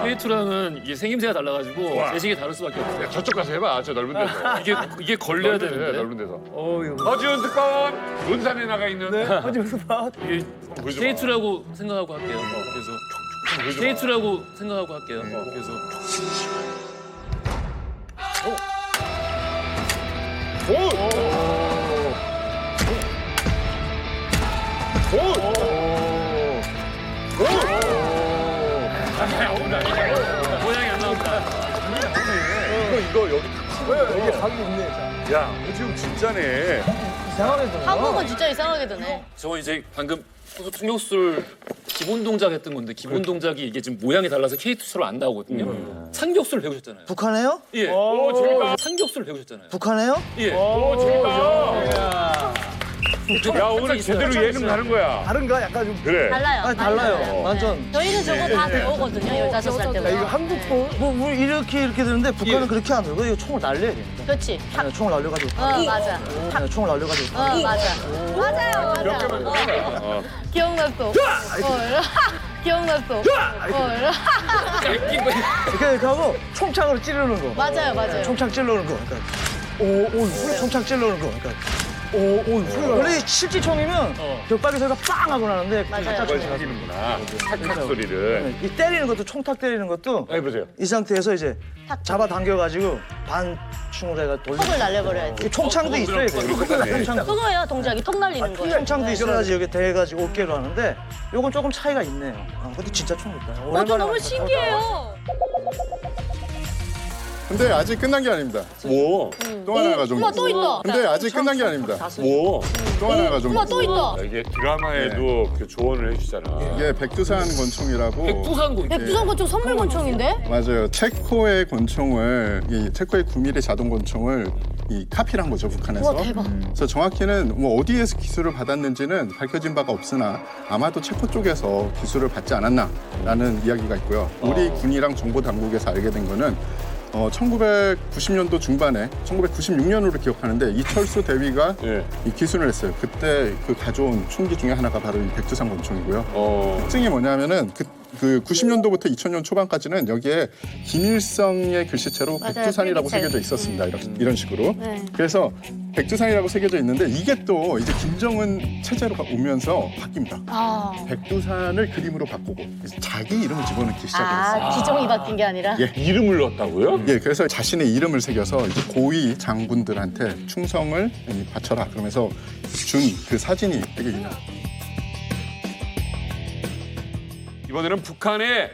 K2랑은 이게 생김새가 달라가지고 제식이 다를 수밖에 없어요.
야, 저쪽 가서 해봐. 저 넓은 데서.
이게 걸려야 되는데.
넓은 데서. 허지웅 특파원 논산에 나가 있는.
허지웅 특파원.
K2라고 생각하고 할게요. 그래서 K2라고 생각하고 할게요. 그래서 모양이 안 나온다.
이거 여기
이게 각이 있네.
야, 허지웅 진짜네.
이상하게 드네.
한국은 진짜 이상하게 드네.
저 이제 방금 창격술 기본 동작 했던 건데 기본 동작이 이게 지금 모양이 달라서 K2처럼 안 나오거든요. 창격술을 배우셨잖아요.
북한에요?
예.
오, 재밌다.
창격술을 배우셨잖아요.
북한에요?
예.
오, 재밌다. 야, 오늘 제대로 예능 가는 거야.
다른가? 약간 좀
그래.
달라요.
아니, 달라요. 완전.
저희는 저거 다 배우거든요. 15살 때부터.
이거 한국도 뭐 우리 이렇게 되는데 북한은 그렇게 안 들고 이거 총을 날려야 됩니다.
그렇지.
총을 날려가지고.
맞아.
총을 날려가지고.
맞아요. 맞아요. 기억났어. 기억났어.
이렇게 하고 총창으로 찌르는 거.
맞아요.
총창 찌르는 거. 그러니까 총창 찌르는 거. 그러니까 원래 실제 총이면 벽박이 소리가 빵 하고 나는데 가짜 총이
하기는구나. 탁탁 소리를.
이 때리는 것도 총탁 때리는 것도
해보세요.
이 상태에서 이제 잡아 당겨가지고 반충으로 해가 돌리고
턱을 날려버려야지.
총창도 있어야 돼요.
그거예요, 동작이. 턱 날리는 거예요.
총창도 있어야지 여기 대가지고 어깨로 하는데 요건 조금 차이가 있네요. 근데 진짜 총 있다.
저 너무 신기해요.
근데 아직 끝난 게 아닙니다.
뭐?
또 하나가 좀.
엄마 또 있다.
근데 아직 끝난 게 아닙니다.
뭐?
또 하나가 좀.
엄마 또 있다.
이게 드라마에도 그 조언을 해주잖아.
이게 백두산 권총이라고.
백두산 권총 선물 권총인데?
맞아요. 체코의 권총을 이 체코의 9mm 자동 권총을 이 카피를 한 거죠, 북한에서.
우와, 대박.
그래서 정확히는 뭐 어디에서 기술을 받았는지는 밝혀진 바가 없으나 아마도 체코 쪽에서 기술을 받지 않았나라는 이야기가 있고요. 우리 군이랑 정보 당국에서 알게 된 거는 1990년도 중반에 1996년으로 기억하는데 이철수 대위가 이 기술을 했어요. 그때 그 가져온 총기 중에 하나가 바로 이 백두산 권총이고요. 특징이 뭐냐면은 그 90년도부터 2000년 초반까지는 여기에 김일성의 글씨체로
맞아요.
백두산이라고
필기체.
새겨져 있었습니다. 이런 식으로.
네.
그래서 백두산이라고 새겨져 있는데 이게 또 이제 김정은 체제로 오면서 바뀝니다.
아.
백두산을 그림으로 바꾸고 자기 이름을 집어넣기 시작했어요.
아, 기종이 바뀐 게 아니라?
예.
이름을 넣었다고요?
예, 그래서 자신의 이름을 새겨서 이제 고위 장군들한테 충성을 바쳐라 그러면서 준 그 사진이 되게 유명합니다.
이번에는 북한의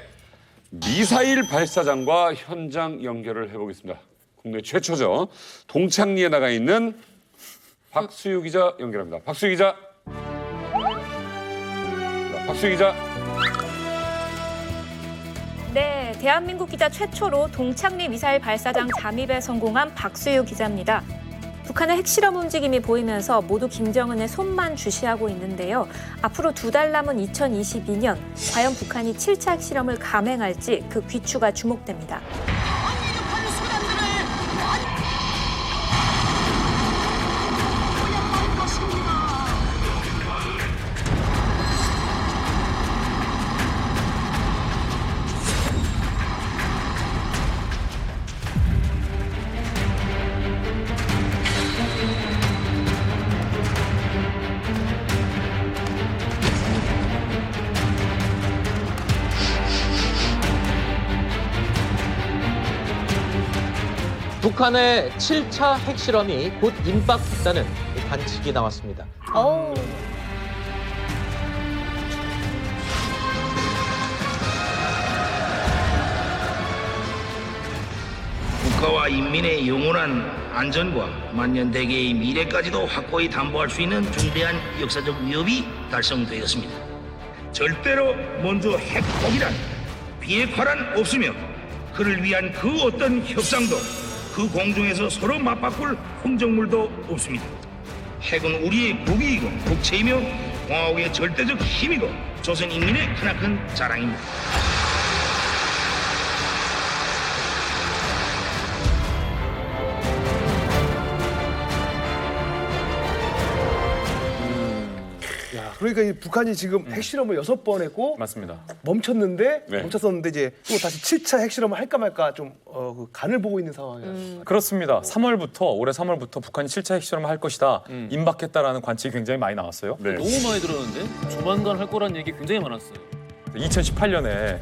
미사일 발사장과 현장 연결을 해보겠습니다. 국내 최초죠. 동창리에 나가 있는 박수유 기자 연결합니다. 박수유 기자. 박수유 기자.
네, 대한민국 기자 최초로 동창리 미사일 발사장 잠입에 성공한 박수유 기자입니다. 북한의 핵실험 움직임이 보이면서 모두 김정은의 손만 주시하고 있는데요. 앞으로 2달 남은 2022년, 과연 북한이 7차 핵실험을 감행할지 그 귀추가 주목됩니다.
북한의 7차 핵실험이 곧 임박했다는 관측이 나왔습니다.
국가와 인민의 영원한 안전과 만년대계의 미래까지도 확고히 담보할 수 있는 중대한 역사적 위협이 달성되었습니다. 절대로 먼저 핵폭이란 비핵화란 없으며 그를 위한 그 어떤 협상도 그 공중에서 서로 맞바꿀 흥정물도 없습니다. 핵은 우리의 무기이고 국체이며 공화국의 절대적 힘이고 조선 인민의 크나큰 자랑입니다.
그러니까 이 북한이 지금 핵실험을 6번 했고
맞습니다.
멈췄는데
네.
멈췄었는데 이제 또 다시 7차 핵실험을 할까 말까 좀 그 간을 보고 있는 상황이에요.
그렇습니다. 올해 3월부터 북한이 7차 핵실험을 할 것이다. 임박했다라는 관측이 굉장히 많이 나왔어요.
너무 많이 들었는데 조만간 할 거란 얘기 굉장히 많았어요.
2018년에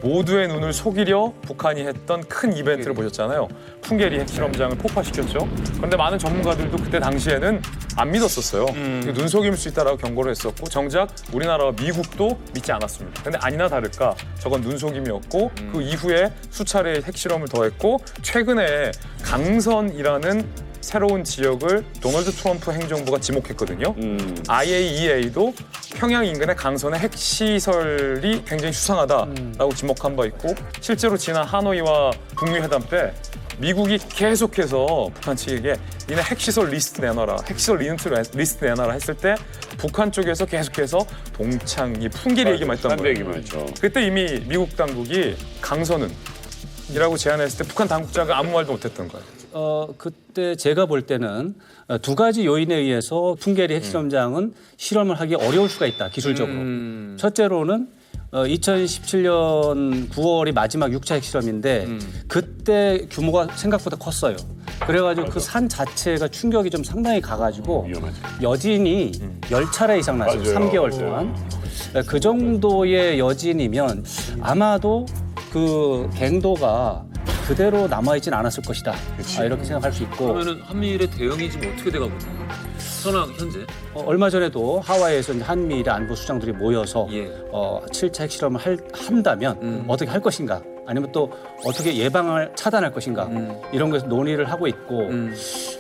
모두의 눈을 속이려 북한이 했던 큰 이벤트를 보셨잖아요. 풍계리 핵실험장을 폭파시켰죠. 그런데 많은 전문가들도 그때 당시에는 안 믿었었어요. 눈속임일 수 있다라고 경고를 했었고 정작 우리나라와 미국도 믿지 않았습니다. 근데 아니나 다를까 저건 눈속임이었고 그 이후에 수차례 핵실험을 더했고 최근에 강선이라는 새로운 지역을 도널드 트럼프 행정부가 지목했거든요. IAEA도 평양 인근의 강선의 핵시설이 굉장히 수상하다라고 지목한 바 있고 실제로 지난 하노이와 북미 회담 때 미국이 계속해서 북한 측에게 니네 핵시설 리스트 내놔라, 핵시설 리스트 내놔라 했을 때 북한 쪽에서 계속해서 동창리, 풍계리 얘기만 했던 거예요. 그때 이미 미국 당국이 강선은 이라고 제안했을 때 북한 당국자가 아무 말도 못했던 거예요.
그때 제가 볼 때는 두 가지 요인에 의해서 풍계리 핵실험장은 실험을 하기 어려울 수가 있다, 기술적으로. 첫째로는 2017년 9월이 마지막 6차 핵실험인데 그때 규모가 생각보다 컸어요. 그래가지고 그 산 자체가 충격이 좀 상당히 가가지고 여진이 10차례 이상 났어요. 3개월 동안. 그 정도의 여진이면 아마도 그 갱도가 그대로 남아있진 않았을 것이다. 이렇게 생각할 수 있고.
그러면 한미일의 대응이 지금 어떻게 돼가고 있나요? 현황 현재?
얼마 전에도 하와이에서 한미일의 안보 수장들이 모여서 7차 핵실험을 한다면 어떻게 할 것인가 아니면 또 어떻게 예방을 차단할 것인가 이런 것에서 논의를 하고 있고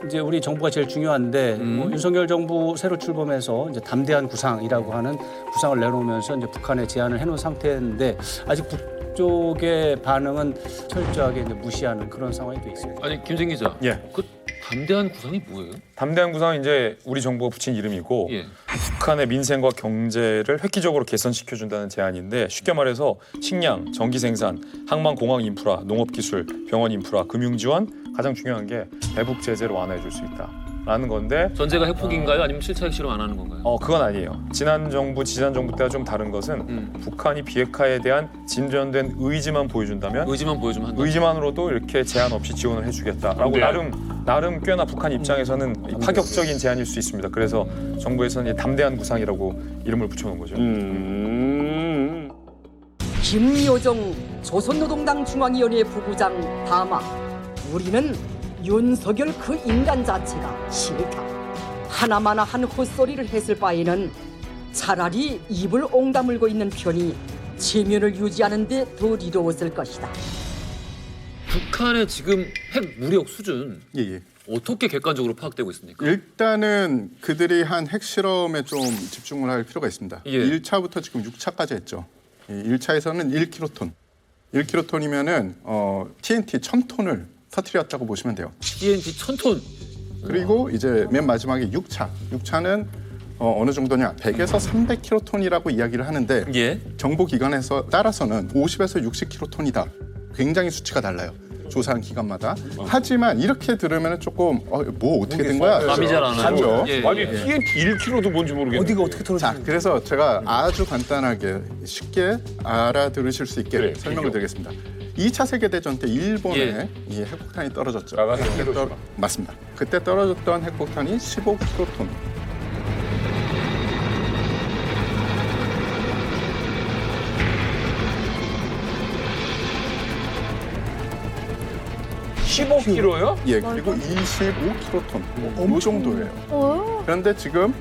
이제 우리 정부가 제일 중요한데 뭐 윤석열 정부 새로 출범해서 이제 담대한 구상이라고 하는 구상을 내놓으면서 이제 북한에 제안을 해놓은 상태인데 아직 북쪽의 반응은 철저하게 이제 무시하는 그런 상황이 돼 있습니다.
아니 김생 기자, 그 담대한 구상이 뭐예요?
담대한 구상은 이제 우리 정부가 붙인 이름이고 북한의 민생과 경제를 획기적으로 개선시켜준다는 제안인데 쉽게 말해서 식량, 전기 생산, 항만 공항 인프라, 농업 기술, 병원 인프라, 금융 지원 가장 중요한 게 대북 제재를 완화해 줄 수 있다라는 건데
전제가 핵폭인가요? 아니면 7차 핵실험 안 하는 건가요?
그건 아니에요. 지난 정부 때와 좀 다른 것은 북한이 비핵화에 대한 진전된 의지만 보여준다면
한다.
의지만으로도 이렇게 제한 없이 지원을 해주겠다라고 나름 꽤나 북한 입장에서는 파격적인 제안일 수 있습니다. 그래서 정부에서는 담대한 구상이라고 이름을 붙여놓은 거죠.
김여정 조선노동당 중앙위원회 부부장 담화. 우리는 윤석열 그 인간 자체가 싫다. 하나마나 한 헛소리를 했을 바에는 차라리 입을 옹다물고 있는 편이 체면을 유지하는 데 더 이로웠을 것이다.
북한의 지금 핵 무력 수준 어떻게 객관적으로 파악되고 있습니까?
일단은 그들이 한 핵실험에 좀 집중을 할 필요가 있습니다. 1차부터 지금 6차까지 했죠. 1차에서는 1킬로톤. 1킬로톤이면은 TNT 1000톤을 터뜨렸다고 보시면 돼요.
TNT 1000톤.
그리고 이제 맨 마지막에 6차. 6차는 어느 정도냐? 100에서 300킬로톤이라고 이야기를 하는데 정보기관에서 따라서는 50에서 60킬로톤이다. 굉장히 수치가 달라요. 조사한 기관마다. 하지만 이렇게 들으면 조금 뭐 어떻게 된 거야?
감이 잘 안 와요.
아니 TNT 1kg도 뭔지 모르겠네.
어디가 어떻게 떨어지는지.
그래서 제가 아주 간단하게 쉽게 알아들으실 수 있게 설명을 드리겠습니다. 2차 세계대전 때 일본에 이 핵폭탄이 떨어졌죠. 맞습니다. 그때 떨어졌던 핵폭탄이 15킬로톤.
(15kg요?
예, 그리고 25킬로톤 이 정도예요. 그런데 지금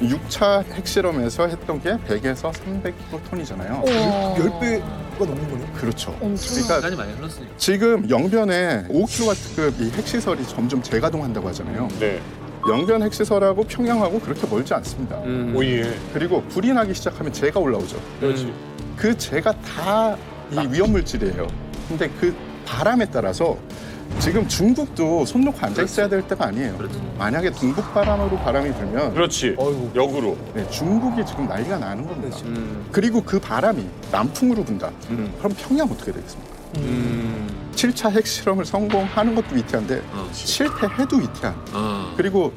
6차 핵실험에서 했던 게 100에서 300킬로톤이잖아요.
10배가 넘는 거네요.
그렇죠.
시간이 많이 흘렀으니까.
지금 영변에 5kW급 이 핵시설이 점점 재가동한다고 하잖아요. 영변 핵시설하고 평양하고 그렇게 멀지 않습니다. 그리고 불이 나기 시작하면 재가 올라오죠. 그 재가 다 이 위험물질이에요. 근데 그 바람에 따라서 지금 중국도 손 놓고 앉아 있어야 될 때가 아니에요. 만약에 동북 바람으로 바람이 불면
역으로
중국이 지금 난리가 나는 겁니다. 그리고 그 바람이 남풍으로 분다. 그럼 평양 어떻게 되겠습니까? 7차 핵실험을 성공하는 것도 위태한데 실패해도 위태한. 그리고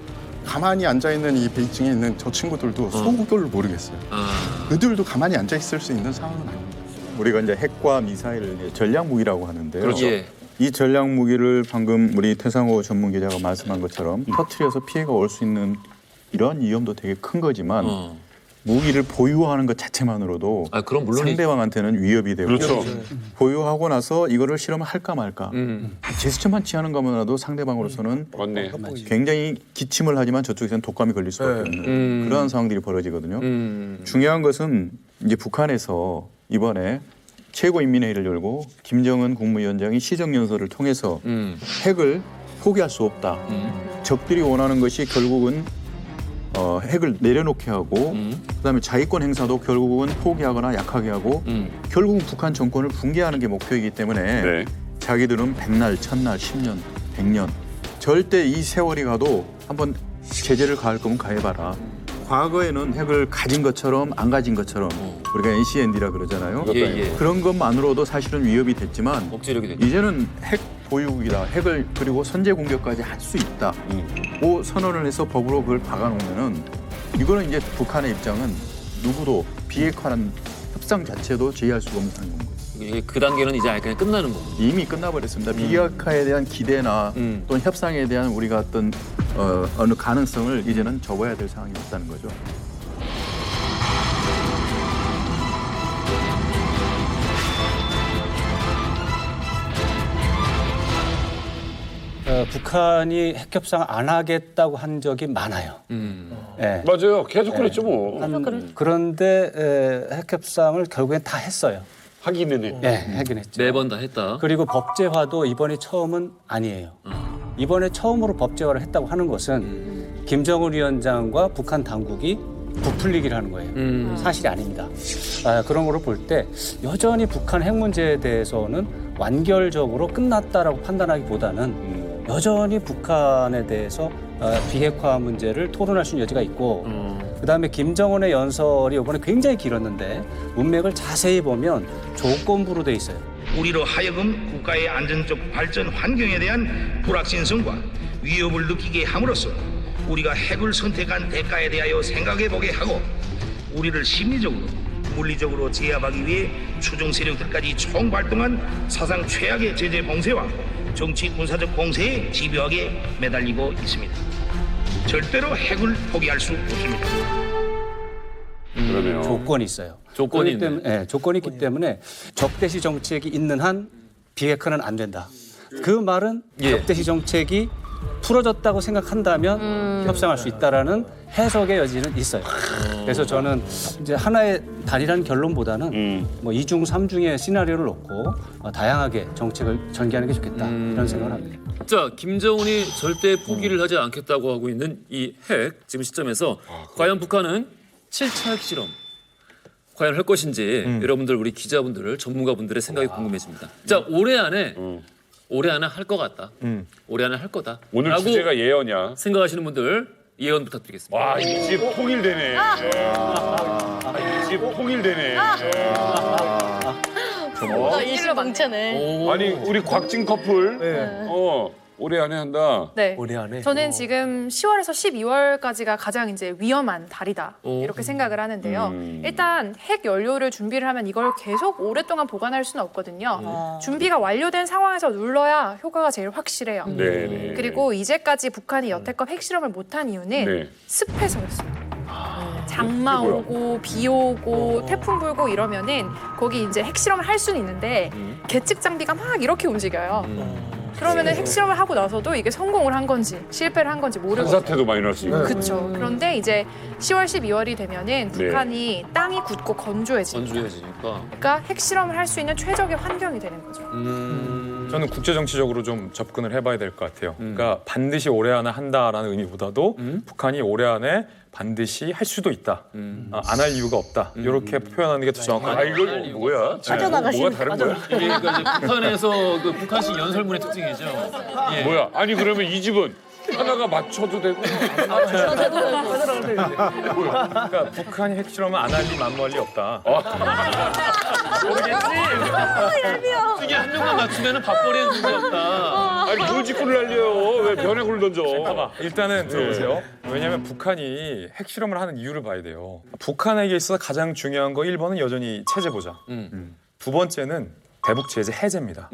가만히 앉아있는 이 베이징에 있는 저 친구들도 속을 모르겠어요. 그들도 가만히 앉아있을 수 있는 상황은 아닙니다.
우리가 이제 핵과 미사일을 전략 무기라고 하는데요.
그렇죠.
이 전략 무기를 방금 우리 태상호 전문 기자가 말씀한 것처럼 터트려서 피해가 올 수 있는 이런 위험도 되게 큰 거지만 무기를 보유하는 것 자체만으로도
그럼 물론
상대방한테는 위협이 되고
그렇죠.
보유하고 나서 이거를 실험할까 말까 제스처만 취하는 것만으로도 상대방으로서는 굉장히 기침을 하지만 저쪽에서는 독감이 걸릴 수밖에 없는 그러한 상황들이 벌어지거든요. 중요한 것은 이제 북한에서 이번에 최고인민회의를 열고 김정은 국무위원장이 시정연설을 통해서 핵을 포기할 수 없다. 적들이 원하는 것이 결국은 핵을 내려놓게 하고 그다음에 자위권 행사도 결국은 포기하거나 약하게 하고 결국은 북한 정권을 붕괴하는 게 목표이기 때문에 자기들은 100날, 1000날, 10년, 100년 절대 이 세월이 가도 한번 제재를 가할 거면 가해봐라. 과거에는 핵을 가진 것처럼 안 가진 것처럼 우리가 NCND라 그러잖아요. 그런 것만으로도 사실은 위협이 됐지만 이제는 핵 보유국이다. 핵을 그리고 선제 공격까지 할 수 있다. 고 선언을 해서 법으로 그걸 박아놓으면은 이거는 이제 북한의 입장은 누구도 비핵화라는 협상 자체도 제의할 수가 없는 상황인 거예요.
그 단계는 이제 아예 그냥 끝나는 거고.
이미 끝나버렸습니다. 비핵화에 대한 기대나 또는 협상에 대한 우리가 어떤 어느 가능성을 이제는 접어야 될 상황이 왔다는 거죠.
북한이 핵협상 안 하겠다고 한 적이 많아요.
맞아요. 계속 그랬죠 뭐.
그런데 핵협상을 결국엔 다 했어요.
하기는 해.
네, 하긴 했죠.
매번 다 했다.
그리고 법제화도 이번이 처음은 아니에요. 이번에 처음으로 법제화를 했다고 하는 것은 김정은 위원장과 북한 당국이 부풀리기를 하는 거예요. 사실이 아닙니다. 그런 거를 볼 때 여전히 북한 핵 문제에 대해서는 완결적으로 끝났다라고 판단하기보다는 여전히 북한에 대해서 비핵화 문제를 토론할 수 있는 여지가 있고 그다음에 김정은의 연설이 이번에 굉장히 길었는데 문맥을 자세히 보면 조건부로 돼 있어요.
우리로 하여금 국가의 안전적 발전 환경에 대한 불확실성과 위협을 느끼게 함으로써 우리가 핵을 선택한 대가에 대하여 생각해보게 하고 우리를 심리적으로 물리적으로 제압하기 위해 추종 세력들까지 총발동한 사상 최악의 제재 봉쇄와 정치 군사적 공세에 집요하게 매달리고 있습니다. 절대로 핵을 포기할 수 없습니다.
그러네요.
조건이 있어요.
조건이 있네.
때문에, 조건이 있기 때문에 적대시 정책이 있는 한 비핵화는 안 된다. 그 말은 적대시 정책이 풀어졌다고 생각한다면 협상할 수 있다라는 해석의 여지는 있어요. 그래서 저는 이제 하나의 단일한 결론보다는 뭐 2중, 3중의 시나리오를 놓고 다양하게 정책을 전개하는 게 좋겠다 이런 생각을 합니다.
자, 김정은이 절대 포기를 하지 않겠다고 하고 있는 이 핵 지금 시점에서 과연 북한은 7차 핵 실험 과연 할 것인지 여러분들 우리 기자분들 전문가분들의 생각이 궁금해집니다. 자, 올해 안에 할 것 같다. 올해 안에 할 거다.
오늘 주제가 예언이야.
생각하시는 분들 예언 부탁드리겠습니다.
와, 이 집 통일되네. 이 집 통일되네.
일러망차네.
아니 우리 곽진 커플 올해 안에 한다.
네.
올해 안에.
저는 지금 10월에서 12월까지가 가장 이제 위험한 달이다 이렇게 생각을 하는데요. 일단 핵 연료를 준비를 하면 이걸 계속 오랫동안 보관할 수는 없거든요. 준비가 완료된 상황에서 눌러야 효과가 제일 확실해요.
네.
그리고 이제까지 북한이 여태껏 핵실험을 못한 이유는 습해서였어요. 장마 오고 비 오고 태풍 불고 이러면은 거기 이제 핵실험을 할 수는 있는데 계측 장비가 막 이렇게 움직여요. 그러면은 핵실험을 하고 나서도 이게 성공을 한 건지 실패를 한 건지 모르거든요.
산사태도 많이 날 수 있고.
그렇죠. 그런데 이제 10월, 12월이 되면은 북한이 땅이 굳고 건조해지니까. 그러니까 핵실험을 할 수 있는 최적의 환경이 되는 거죠.
저는 국제정치적으로 좀 접근을 해봐야 될 것 같아요. 그러니까 반드시 올해 안에 한다라는 의미보다도 북한이 올해 안에 반드시 할 수도 있다. 안 할 이유가 없다. 이렇게 표현하는 게 더 정확하다.
이건 뭐야?
빠져나가시는
뭐가 다른 거야?
이게 그러니까 이제 북한에서 그 북한식 연설문의 특징이죠. 예.
뭐야? 아니 그러면 이 집은 하나가 맞춰도 되고
그러니까 북한이 핵실험을 안 할 리 만무할 리 없다.
모르겠지? 중에 한 명만 맞추면 밥벌이는 문제 없다.
아니 뭘 짓고를 날려요? 왜 변해구를 던져?
봐봐. 일단은 들어보세요. 왜냐하면 북한이 핵실험을 하는 이유를 봐야 돼요. 북한에게 있어서 가장 중요한 거 1번은 여전히 체제 보장. 두 번째는 대북 제재 해제입니다.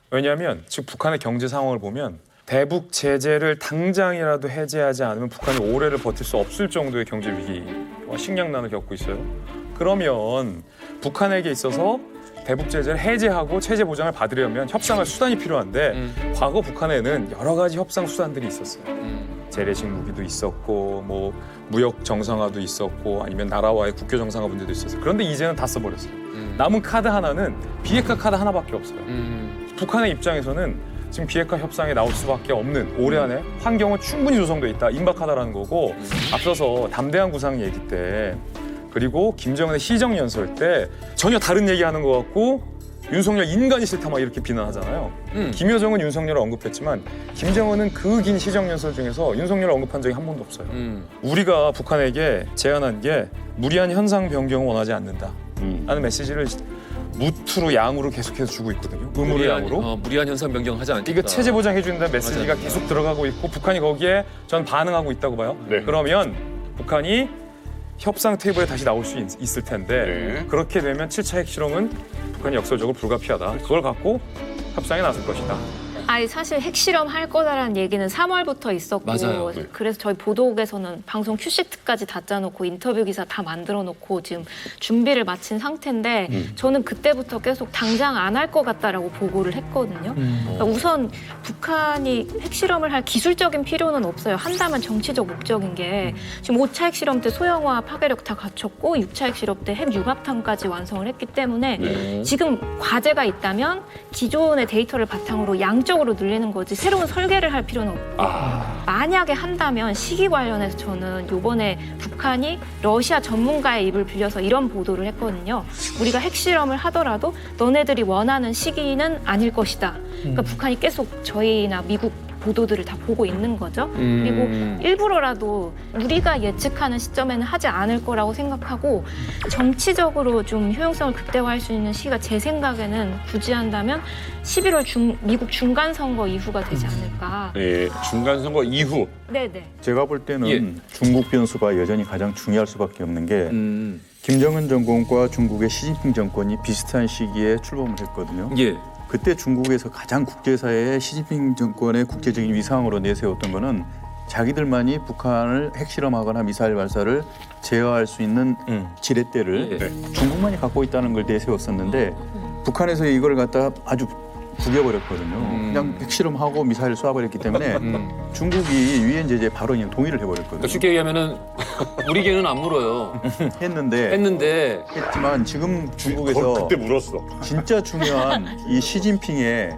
왜냐하면 지금 북한의 경제 상황을 보면 대북 제재를 당장이라도 해제하지 않으면 북한이 오래를 버틸 수 없을 정도의 경제 위기와 식량난을 겪고 있어요. 그러면 북한에게 있어서 대북 제재를 해제하고 체제 보장을 받으려면 협상할 수단이 필요한데 과거 북한에는 여러 가지 협상 수단들이 있었어요. 재래식 무기도 있었고 뭐 무역 정상화도 있었고 아니면 나라와의 국교 정상화 문제도 있었어요. 그런데 이제는 다 써버렸어요. 남은 카드 하나는 비핵화 카드 하나밖에 없어요. 북한의 입장에서는 지금 비핵화 협상에 나올 수밖에 없는 올해 안에 환경은 충분히 조성돼 있다, 임박하다라는 거고 앞서서 담대한 구상 얘기 때 그리고 김정은의 시정 연설 때 전혀 다른 얘기하는 것 같고 윤석열 인간이 싫다 막 이렇게 비난하잖아요. 김여정은 윤석열을 언급했지만 김정은은 그 긴 시정 연설 중에서 윤석열을 언급한 적이 한 번도 없어요. 우리가 북한에게 제안한 게 무리한 현상 변경을 원하지 않는다 라는 메시지를 무투로 양으로 계속해서 주고 있거든요. 의무로 양으로.
무리한 현상 변경하지 않겠다.
이거 체제 보장해 준다는 메시지가 계속 들어가고 있고 북한이 거기에 전 반응하고 있다고 봐요. 그러면 북한이 협상 테이블에 다시 나올 수 있을 텐데 그렇게 되면 7차 핵실험은 북한이 역설적으로 불가피하다. 그걸 갖고 협상에 나설 것이다.
아니 사실 핵실험 할 거다라는 얘기는 3월부터 있었고
맞아요. 네.
그래서 저희 보도국에서는 방송 큐시트까지 다 짜놓고 인터뷰 기사 다 만들어놓고 지금 준비를 마친 상태인데 저는 그때부터 계속 당장 안 할 것 같다라고 보고를 했거든요. 그러니까 우선 북한이 핵실험을 할 기술적인 필요는 없어요. 한다면 정치적 목적인 게 지금 5차 핵실험 때 소형화 파괴력 다 갖췄고 6차 핵실험 때 핵 융합탄까지 완성을 했기 때문에 지금 과제가 있다면 기존의 데이터를 바탕으로 양쪽으로 늘리는 거지 새로운 설계를 할 필요는 없고 만약에 한다면 시기 관련해서 저는 이번에 북한이 러시아 전문가의 입을 빌려서 이런 보도를 했거든요. 우리가 핵실험을 하더라도 너네들이 원하는 시기는 아닐 것이다. 그러니까 북한이 계속 저희나 미국 보도들을 다 보고 있는 거죠. 그리고 일부러라도 우리가 예측하는 시점에는 하지 않을 거라고 생각하고 정치적으로 좀 효용성을 극대화할 수 있는 시기가 제 생각에는 굳이 한다면 11월 미국 중간선거 이후가 되지 않을까.
네, 중간선거 이후.
네네.
제가 볼 때는 중국 변수가 여전히 가장 중요할 수밖에 없는 게 김정은 정권과 중국의 시진핑 정권이 비슷한 시기에 출범을 했거든요.
예.
그때 중국에서 가장 국제사회에 시진핑 정권의 국제적인 위상으로 내세웠던 거는 자기들만이 북한을 핵실험하거나 미사일 발사를 제어할 수 있는 지렛대를 중국만이 갖고 있다는 걸 내세웠었는데 북한에서 이걸 갖다가 아주 구겨버렸거든요. 그냥 핵실험하고 미사일을 쏴버렸기 때문에 중국이 유엔 제재에 바로 그냥 동의를 해버렸거든요.
그러니까 쉽게 얘기하면은 우리 개는 안 물어요.
했는데 했지만 지금 중국에서
그때 물었어.
진짜 중요한 이 시진핑의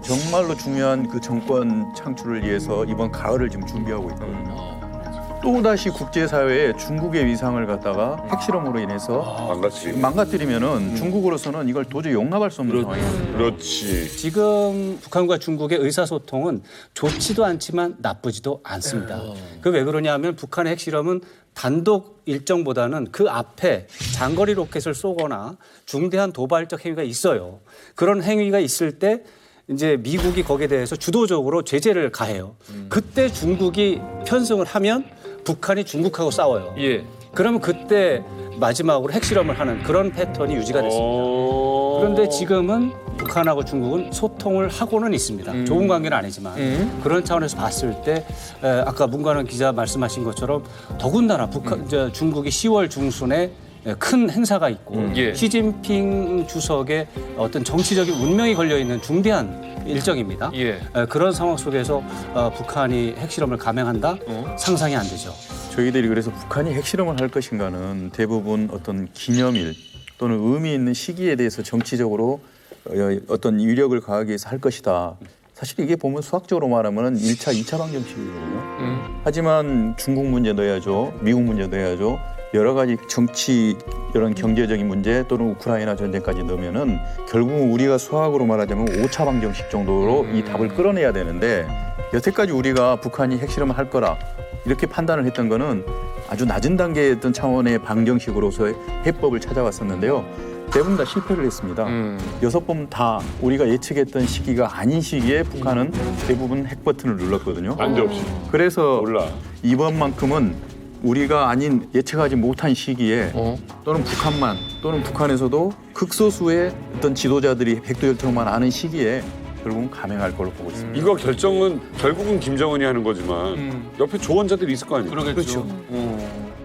정말로 중요한 그 정권 창출을 위해서 이번 가을을 지금 준비하고 있거든요. 또다시 국제사회에 중국의 위상을 갖다가 핵실험으로 인해서 망가뜨리면은 중국으로서는 이걸 도저히 용납할 수 없는 상황이에요.
그렇지.
지금 북한과 중국의 의사소통은 좋지도 않지만 나쁘지도 않습니다. 그 왜 그러냐면 북한의 핵실험은 단독 일정보다는 그 앞에 장거리 로켓을 쏘거나 중대한 도발적 행위가 있어요. 그런 행위가 있을 때 이제 미국이 거기에 대해서 주도적으로 제재를 가해요. 그때 중국이 편승을 하면 북한이 중국하고 싸워요.
예.
그러면 그때 마지막으로 핵실험을 하는 그런 패턴이 유지가 됐습니다. 그런데 지금은 북한하고 중국은 소통을 하고는 있습니다. 좋은 관계는 아니지만 그런 차원에서 봤을 때 아까 문관원 기자 말씀하신 것처럼 더군다나 중국이 10월 중순에 큰 행사가 있고 시진핑 주석의 어떤 정치적인 운명이 걸려있는 중대한 일정입니다. 그런 상황 속에서 북한이 핵실험을 감행한다? 상상이 안 되죠.
저희들이 그래서 북한이 핵실험을 할 것인가는 대부분 어떤 기념일 또는 의미 있는 시기에 대해서 정치적으로 어떤 위력을 가하기 위해서 할 것이다. 사실 이게 보면 수학적으로 말하면 1차, 2차 방정식이거든요. 하지만 중국 문제 넣어야죠. 미국 문제 넣어야죠. 여러 가지 정치, 이런 경제적인 문제 또는 우크라이나 전쟁까지 넣으면은 결국은 우리가 수학으로 말하자면 5차 방정식 정도로 이 답을 끌어내야 되는데 여태까지 우리가 북한이 핵실험을 할 거라 이렇게 판단을 했던 거는 아주 낮은 단계의 어떤 차원의 방정식으로서의 해법을 찾아왔었는데요. 대부분 다 실패를 했습니다. 6번 다 우리가 예측했던 시기가 아닌 시기에 북한은 대부분 핵 버튼을 눌렀거든요.
난데없이.
그래서 이번만큼은 우리가 아닌 예측하지 못한 시기에 또는 북한만 또는 북한에서도 극소수의 어떤 지도자들이 백두혈통만 아는 시기에 결국은 감행할 걸로 보고 있습니다.
이거 결정은 결국은 김정은이 하는 거지만 옆에 조언자들이 있을 거 아니에요.
그러겠죠.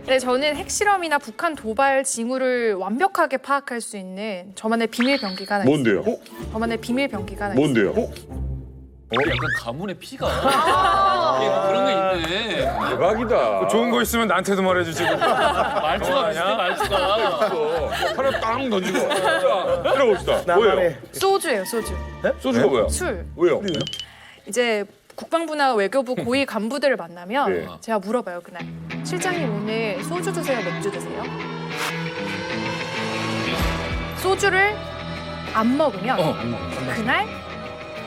네, 저는 핵실험이나 북한 도발 징후를 완벽하게 파악할 수 있는 저만의 비밀 병기가 하나
뭔데요?
있어요. 저만의 비밀 병기가 하나
뭔데요?
있어요.
약간 가문의 피가 그런 게 있네.
대박이다.
좋은 거 있으면 나한테도 말해주지.
말투가 비슷해, 말투가.
하나 땅 던지고. 자, 들어봅시다. 뭐예요?
소주예요, 소주.
소주가 뭐야?
술.
왜요?
이제 국방부나 외교부 고위 간부들을 만나면
네.
제가 물어봐요, 그날. 실장님 오늘 소주 드세요, 맥주 드세요? 소주를 안 먹으면 그날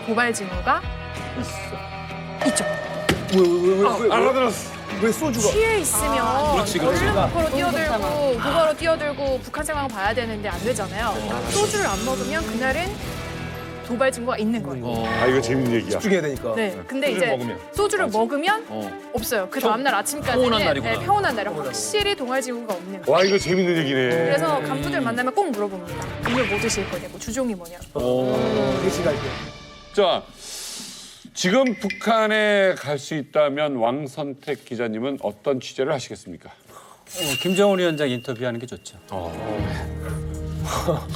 도발 징후가 있죠.
왜
알아들었어.
왜 소주가?
취해 있으면
그렇지, 그렇지.
얼른 북어로 뛰어들고 북어로 뛰어들고 북한 상황 봐야 되는데 안 되잖아요. 소주를 안 먹으면 그날은 도발 징후가 있는 거예요.
아 이거 재밌는 얘기야.
집중해야 되니까.
네, 근데 이제 소주를 먹으면 없어요. 그 다음날 아침까지는
평온한 날이구나.
네, 평온한 날이 확실히 동할 징후가 없는 거예요.
와 이거 재밌는 얘기네.
그래서 간부들 만나면 꼭 물어봅니다. 오늘 뭐 드실 거냐고, 주종이 뭐냐고.
회식할 때.
자, 지금 북한에 갈 수 있다면 왕선택 기자님은 어떤 취재를 하시겠습니까?
김정은 위원장 인터뷰하는 게 좋죠.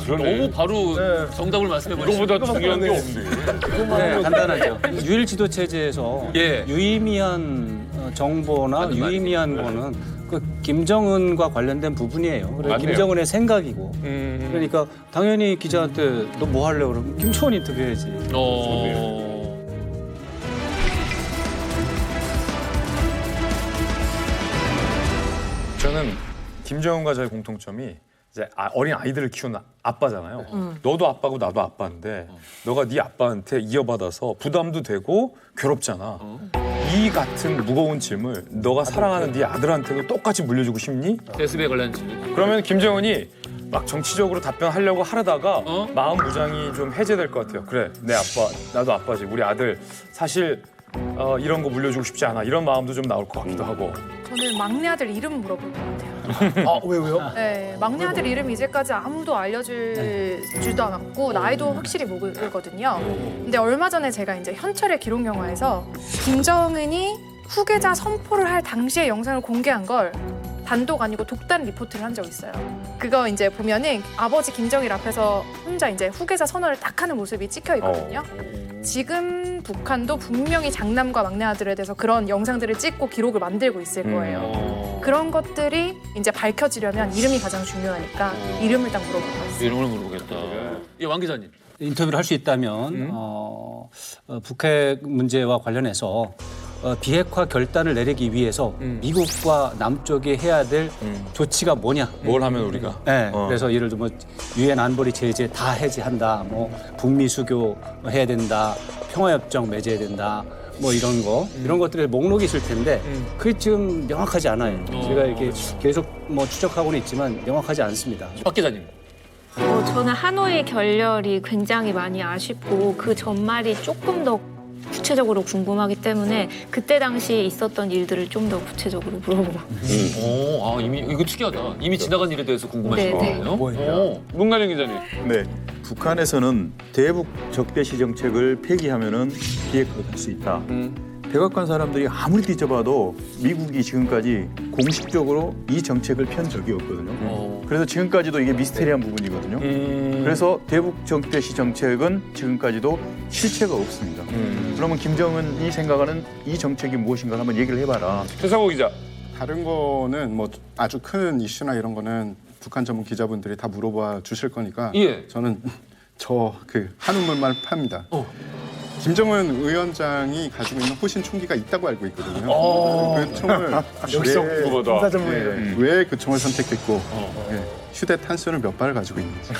그러네.
너무 바로 정답을 말씀해 버리시고
이거보다 중요한 게 없네.
네, 간단하죠. 유일 지도 체제에서
예.
유의미한 정보나
맞는
유의미한 거는 그 김정은과 관련된 부분이에요. 그래서
맞네요.
김정은의 생각이고. 그러니까 당연히 기자한테 너 뭐 할래 그러면 김정은 인터뷰해야지.
저는 김정은과 저의 공통점이 이제 어린 아이들을 키우는 아빠잖아요. 너도 아빠고 나도 아빠인데 너가 네 아빠한테 이어받아서 부담도 되고 괴롭잖아. 이 같은 무거운 짐을 너가 사랑하는 네 아들한테도 똑같이 물려주고 싶니?
대습에 관련 질문.
그러면 김정은이 막 정치적으로 답변하려고 하려다가 마음 무장이 좀 해제될 것 같아요. 그래, 내 아빠, 나도 아빠지. 우리 아들 사실 이런 거 물려주고 싶지 않아. 이런 마음도 좀 나올 것 같기도 하고.
저는 막내 아들 이름 물어볼 것 같아요.
왜요?
네, 막내 아들 이름 이제까지 아무도 알려주지도 않았고 나이도 확실히 모르거든요. 근데 얼마 전에 제가 이제 현철의 기록 영화에서 김정은이 후계자 선포를 할 당시의 영상을 공개한 걸 단독 아니고 독단 리포트를 한 적이 있어요. 그거 이제 보면은 아버지 김정일 앞에서 혼자 이제 후계자 선언을 딱 하는 모습이 찍혀 있거든요. 지금 북한도 분명히 장남과 막내 아들에 대해서 그런 영상들을 찍고 기록을 만들고 있을 거예요. 그런 것들이 이제 밝혀지려면 이름이 가장 중요하니까 이름을 딱 물어볼 것 같습니다.
이름을 물어보겠다. 예, 왕 기자님.
인터뷰를 할 수 있다면 북핵 문제와 관련해서 비핵화 결단을 내리기 위해서 미국과 남쪽이 해야 될 조치가 뭐냐?
뭘 하면 우리가?
네, 그래서 예를 들면 유엔 안보리 제재 다 해제한다, 뭐 북미 수교 해야 된다, 평화협정 맺어야 된다, 뭐 이런 거 이런 것들의 목록이 있을 텐데 그게 지금 명확하지 않아요. 제가 이렇게 계속 뭐 추적하고는 있지만 명확하지 않습니다.
박 기자님.
저는 하노이 결렬이 굉장히 많이 아쉽고 그 전말이 조금 더 구체적으로 궁금하기 때문에 그때 당시에 있었던 일들을 좀 더 구체적으로 물어보고.
이미 이거 특이하다. 이미 지나간 일에 대해서 궁금하신
네,
거예요?
뭐예요? 문가영 기자님.
네, 북한에서는 대북 적대시 정책을 폐기하면은 비핵화가 될 수 있다. 백악관 사람들이 아무리 뒤져봐도 미국이 지금까지 공식적으로 이 정책을 편 적이 없거든요. 그래서 지금까지도 이게 미스테리한 부분이거든요. 그래서 대북 적대시 정책은 지금까지도 실체가 없습니다. 그러면 김정은이 생각하는 이 정책이 무엇인가 한번 얘기를 해봐라.
최상호 기자.
다른 거는 뭐 아주 큰 이슈나 이런 거는 북한 전문 기자분들이 다 물어봐 주실 거니까
예.
저는 저 그 한우물만 팝니다. 김정은 위원장이 가지고 있는 호신 총기가 있다고 알고 있거든요. 그 총을
역시 군사 전문이에요.
왜 그 총을 선택했고 휴대 탄수를 몇 발을 가지고 있는지.